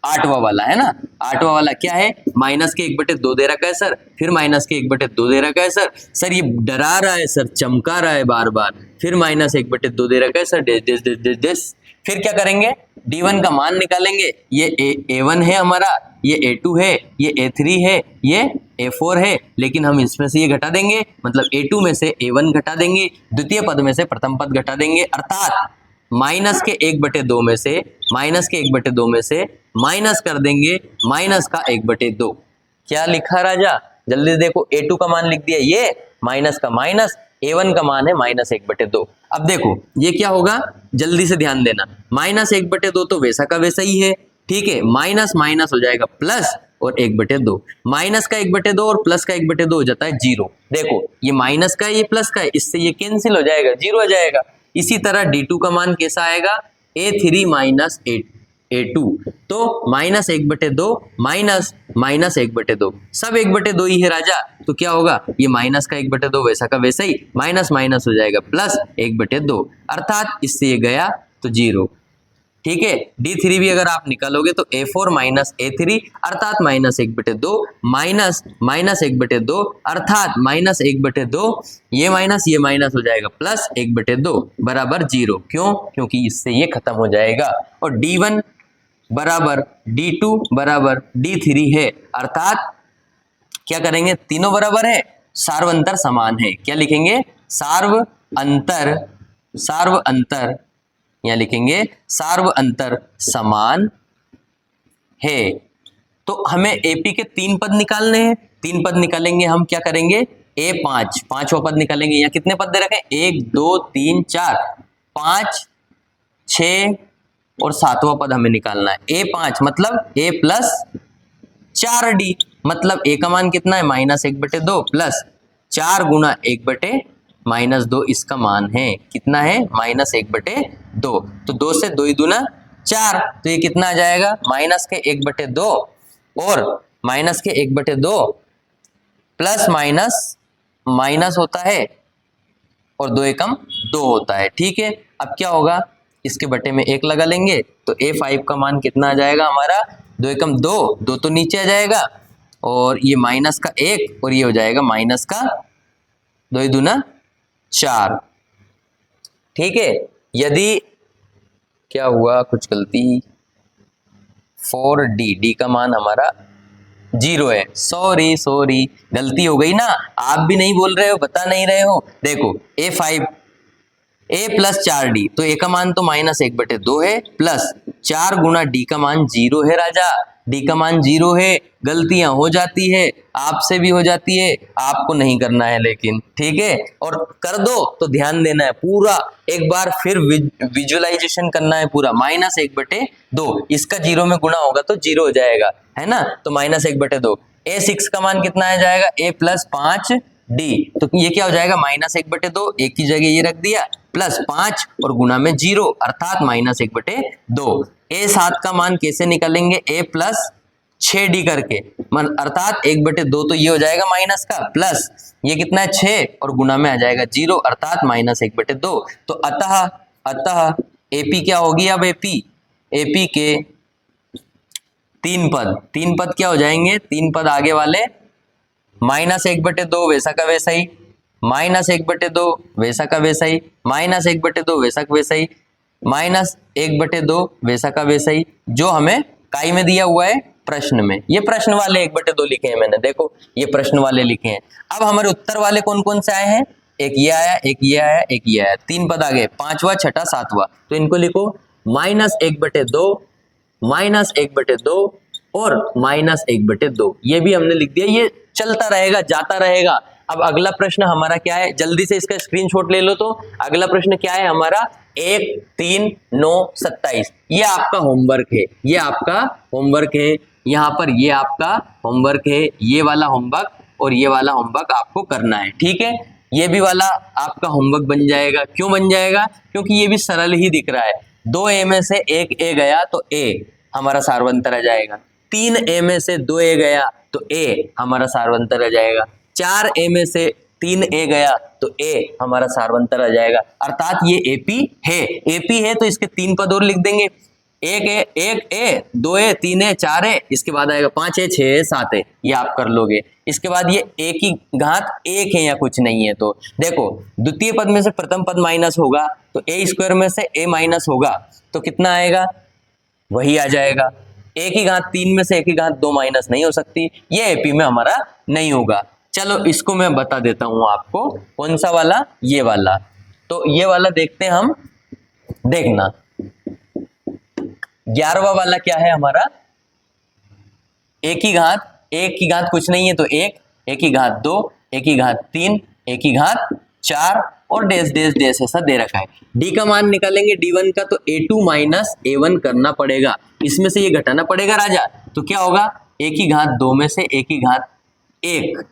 8वां वाला है ना, 8वां वाला क्या है, -1/2 दे रखा है सर, फिर -1/2 दे रखा है सर ये डरा रहा है सर, चमका रहा है बार बार, फिर -1/2 दे रखा है सर, डेस। फिर क्या करेंगे, D1 का मान निकालेंगे, ये A1 है हमारा, ये A2 है, ये A3 है, ये A4 है, लेकिन हम इसमें से ये घटा देंगे, मतलब A2 में से A1 घटा देंगे, द्वितीय पद में से प्रथम पद घटा देंगे, अर्थात -1/2 में से -1/2 में से माइनस कर देंगे -1/2। क्या लिखा राजा, जल्दी देखो, A2 का मान लिख दिया, ये माइनस का माइनस, A1 का मान है -1/2। अब देखो ये क्या होगा, जल्दी से ध्यान देना, -1/2 तो वैसा का वैसा ही है, ठीक है, माइनस माइनस हो जाएगा प्लस और 1/2, माइनस का 1/2 और प्लस का 1/2 हो जाता है 0। देखो ये माइनस का है, ये प्लस का है, इससे ये कैंसिल हो जाएगा, 0 हो जाएगा। इसी तरह D2 का मान कैसा आएगा, A3 माइनस A2, तो -1/2 माइनस 1/2, सब 1/2 ही है राजा, तो क्या होगा, ये माइनस का 1/2 वैसा का वैसा ही, माइनस माइनस हो जाएगा प्लस 1/2, अर्थात इससे ये गया तो 0। ठीक है, D3 भी अगर आप निकालोगे तो A4 माइनस A3 अर्थात -1/2 माइनस 1/2 अर्थात -1/2, ये माइनस हो जाएगा प्लस 1/2 बराबर 0। क्यों, क्योंकि इससे ये खत्म हो जाएगा, और D1 बराबर D2 बराबर D3 है, अर्थात क्या करेंगे, तीनों बराबर है, सार्व अंतर समान है। क्या लिखेंगे, सार्व अंतर यहाँ लिखेंगे सार्व अंतर समान है। तो हमें एपी के 3 पद निकालने हैं, 3 पद निकालेंगे हम, क्या करेंगे, A5 पांचवा पद निकालेंगे। यहाँ कितने पद दे रखे हैं, 1 2 3 4 5 6 और 7वां पद हमें निकालना है। A5 मतलब A प्लस 4D, मतलब A का मान कितना है, -1/2 प्लस 4 गुना 1/-2 इसका मान है, कितना है, -1/2, तो 2 से 2 ही दूना 4, तो ये कितना आ जाएगा, -1/2 और -1/2 प्लस माइनस होता है और 2 एकम 2 होता है। ठीक है, अब क्या होगा, इसके बटे में 1 लगा लेंगे, तो A5 का मान कितना आ जाएगा हमारा, 2 एकम 2, 2 तो नीचे आ जाएगा, और ये माइनस का 1 और ये हो जाएगा माइनस का 2 दूना 4। ठीक है, यदि क्या हुआ, कुछ गलती, 4D का मान हमारा 0 है, सॉरी गलती हो गई ना, आप भी नहीं बोल रहे हो, बता नहीं रहे हो। देखो A5 A प्लस 4D, तो A का मान तो -1/2 है, प्लस 4 गुना D का मान 0 है राजा, D का मान 0 है। गलतियां हो जाती है, आपसे भी हो जाती है, आपको नहीं करना है लेकिन, ठीक है, और कर दो तो ध्यान देना है, पूरा एक बार फिर विजुअलाइजेशन करना है पूरा, -1/2, इसका 0 में गुणा होगा तो 0 हो जाएगा, है ना, तो -1/2। A6 का मान कितना आ जाएगा, A प्लस 5D, तो ये क्या हो जाएगा, -1/2, एक की जगह ये रख दिया, प्लस 5 और गुणा में 0 अर्थात -1/2। A7 का मान कैसे निकालेंगे, A प्लस 6D करके, अर्थात 1/2 तो ये हो जाएगा माइनस का, प्लस ये कितना है 6 और गुणा में आ जाएगा 0 अर्थात -1/2। तो अतः AP क्या होगी, अब AP के 3 पद क्या हो जाएंगे, 3 पद आगे वाले, -1/2 वैसा का वैसा ही, -1/2 वैसा का वैसा ही, -1/2 वैसा का वैसा ही, -1/2 वैसा का वैसा ही, जो हमें काई में दिया हुआ है प्रश्न में। ये प्रश्न वाले 1/2 लिखे हैं मैंने, देखो ये प्रश्न वाले लिखे हैं। अब हमारे उत्तर वाले कौन कौन से आए हैं, एक ये आया, एक ये आया, एक ये आया, 3 पद आ गए, 5वां 6ठा 7वां, तो इनको लिखो -1/2 और -1/2, ये भी हमने लिख दिया, ये चलता रहेगा, जाता रहेगा, अब अगला प्रश्न हमारा क्या है, जल्दी से इसका स्क्रीनशॉट ले लो। तो अगला प्रश्न क्या है हमारा, 1, 3, 9, 27। ये आपका होमवर्क है, ये आपका होमवर्क है। यहाँ पर ये आपका होमवर्क है, ये वाला होमवर्क और ये वाला होमवर्क आपको करना है, ठीक है। ये भी वाला आपका होमवर्क बन जाएगा। क्यों बन जाएगा, क्योंकि ये भी सरल ही दिख रहा है। 2a में से 1a गया तो a हमारा सारवंतर आ जाएगा। 3a में से 2a गया तो a हमारा सारवंतर आ जाएगा। 4a में से 3a गया तो a हमारा सारवंतर आ जाएगा। अर्थात ये AP है। AP है तो इसके 3 पद और लिख देंगे। 1a 2a 3a 4a, इसके बाद आएगा 5a 6a 7a, ये आप कर लोगे। इसके बाद ये a की घात 1 है या कुछ नहीं है। तो देखो द्वितीय पद में से प्रथम पद माइनस होगा तो a स्क्वायर में से a माइनस होगा तो कितना आएगा, वही आ जाएगा। a की घात 3 में से a की घात 2 माइनस नहीं हो सकती, ये AP में हमारा नहीं होगा। चलो इसको मैं बता देता हूं आपको, कौन सा वाला, ये वाला। तो ये वाला देखते हैं हम, देखना 11वां वाला क्या है हमारा, a की घात कुछ नहीं है तो 1, a की घात 2, a की घात 3, a की घात 4 और डैश डैश डैश ऐसा दे रखा है। d का मान निकालेंगे d1 का तो a2 माइनस a1 करना पड़ेगा, इसमें से ये घटाना पड़ेगा राजा। तो क्या होगा, a की घात 2 में से a की घात 1,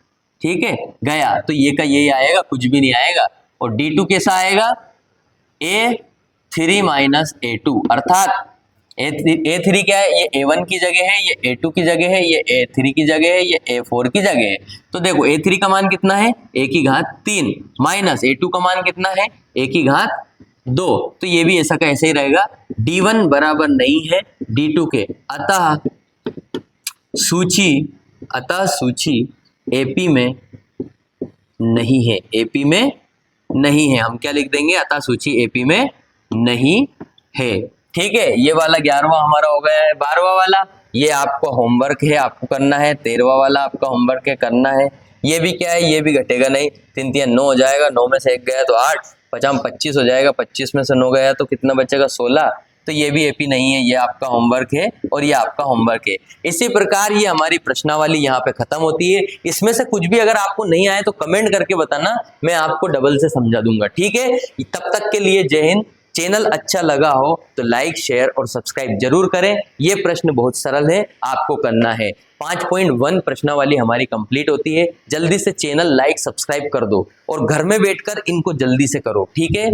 ठीक है, गया तो ये का ये आएगा, कुछ भी नहीं आएगा। और d2 कैसा आएगा, a3 माइनस a2, अर्थात a3 क्या है, ये a1 की जगह है, ये a2 की जगह है, ये a3 की जगह है, ये a4 की जगह है। तो देखो a3 का मान कितना है, a की घात 3 माइनस a2 का मान कितना है, a की घात 2। तो ये भी ऐसा का ऐसे ही रहेगा। d1 बराबर नहीं है d2 के, अतः सूची AP में नहीं है, AP में नहीं है। हम क्या लिख देंगे, अतः सूची AP में नहीं है, ठीक है। ये वाला 11वां हमारा हो गया है। 12वां वाला ये आपका होमवर्क है, आपको करना है। 13वां वाला आपका होमवर्क है, करना है। ये भी क्या है, ये भी घटेगा नहीं, 3 3 9 हो जाएगा, 9 में से 1 गया तो 8, 50 25 हो जाएगा, 25 में से 9 गया तो कितना बचेगा 16। तो ये भी AP नहीं है, ये आपका होमवर्क है और ये आपका होमवर्क है। इसी प्रकार ये हमारी प्रश्नावली यहाँ पे खत्म होती है। इसमें से कुछ भी अगर आपको नहीं आए तो कमेंट करके बताना, मैं आपको डबल से समझा दूंगा, ठीक है। तब तक के लिए जय हिंद। चैनल अच्छा लगा हो तो लाइक शेयर और सब्सक्राइब जरूर करें। ये प्रश्न बहुत सरल है, आपको करना है। 5.1 प्रश्नावली हमारी कंप्लीट होती है। जल्दी से चैनल लाइक सब्सक्राइब कर दो और घर में बैठकर इनको जल्दी से करो, ठीक है।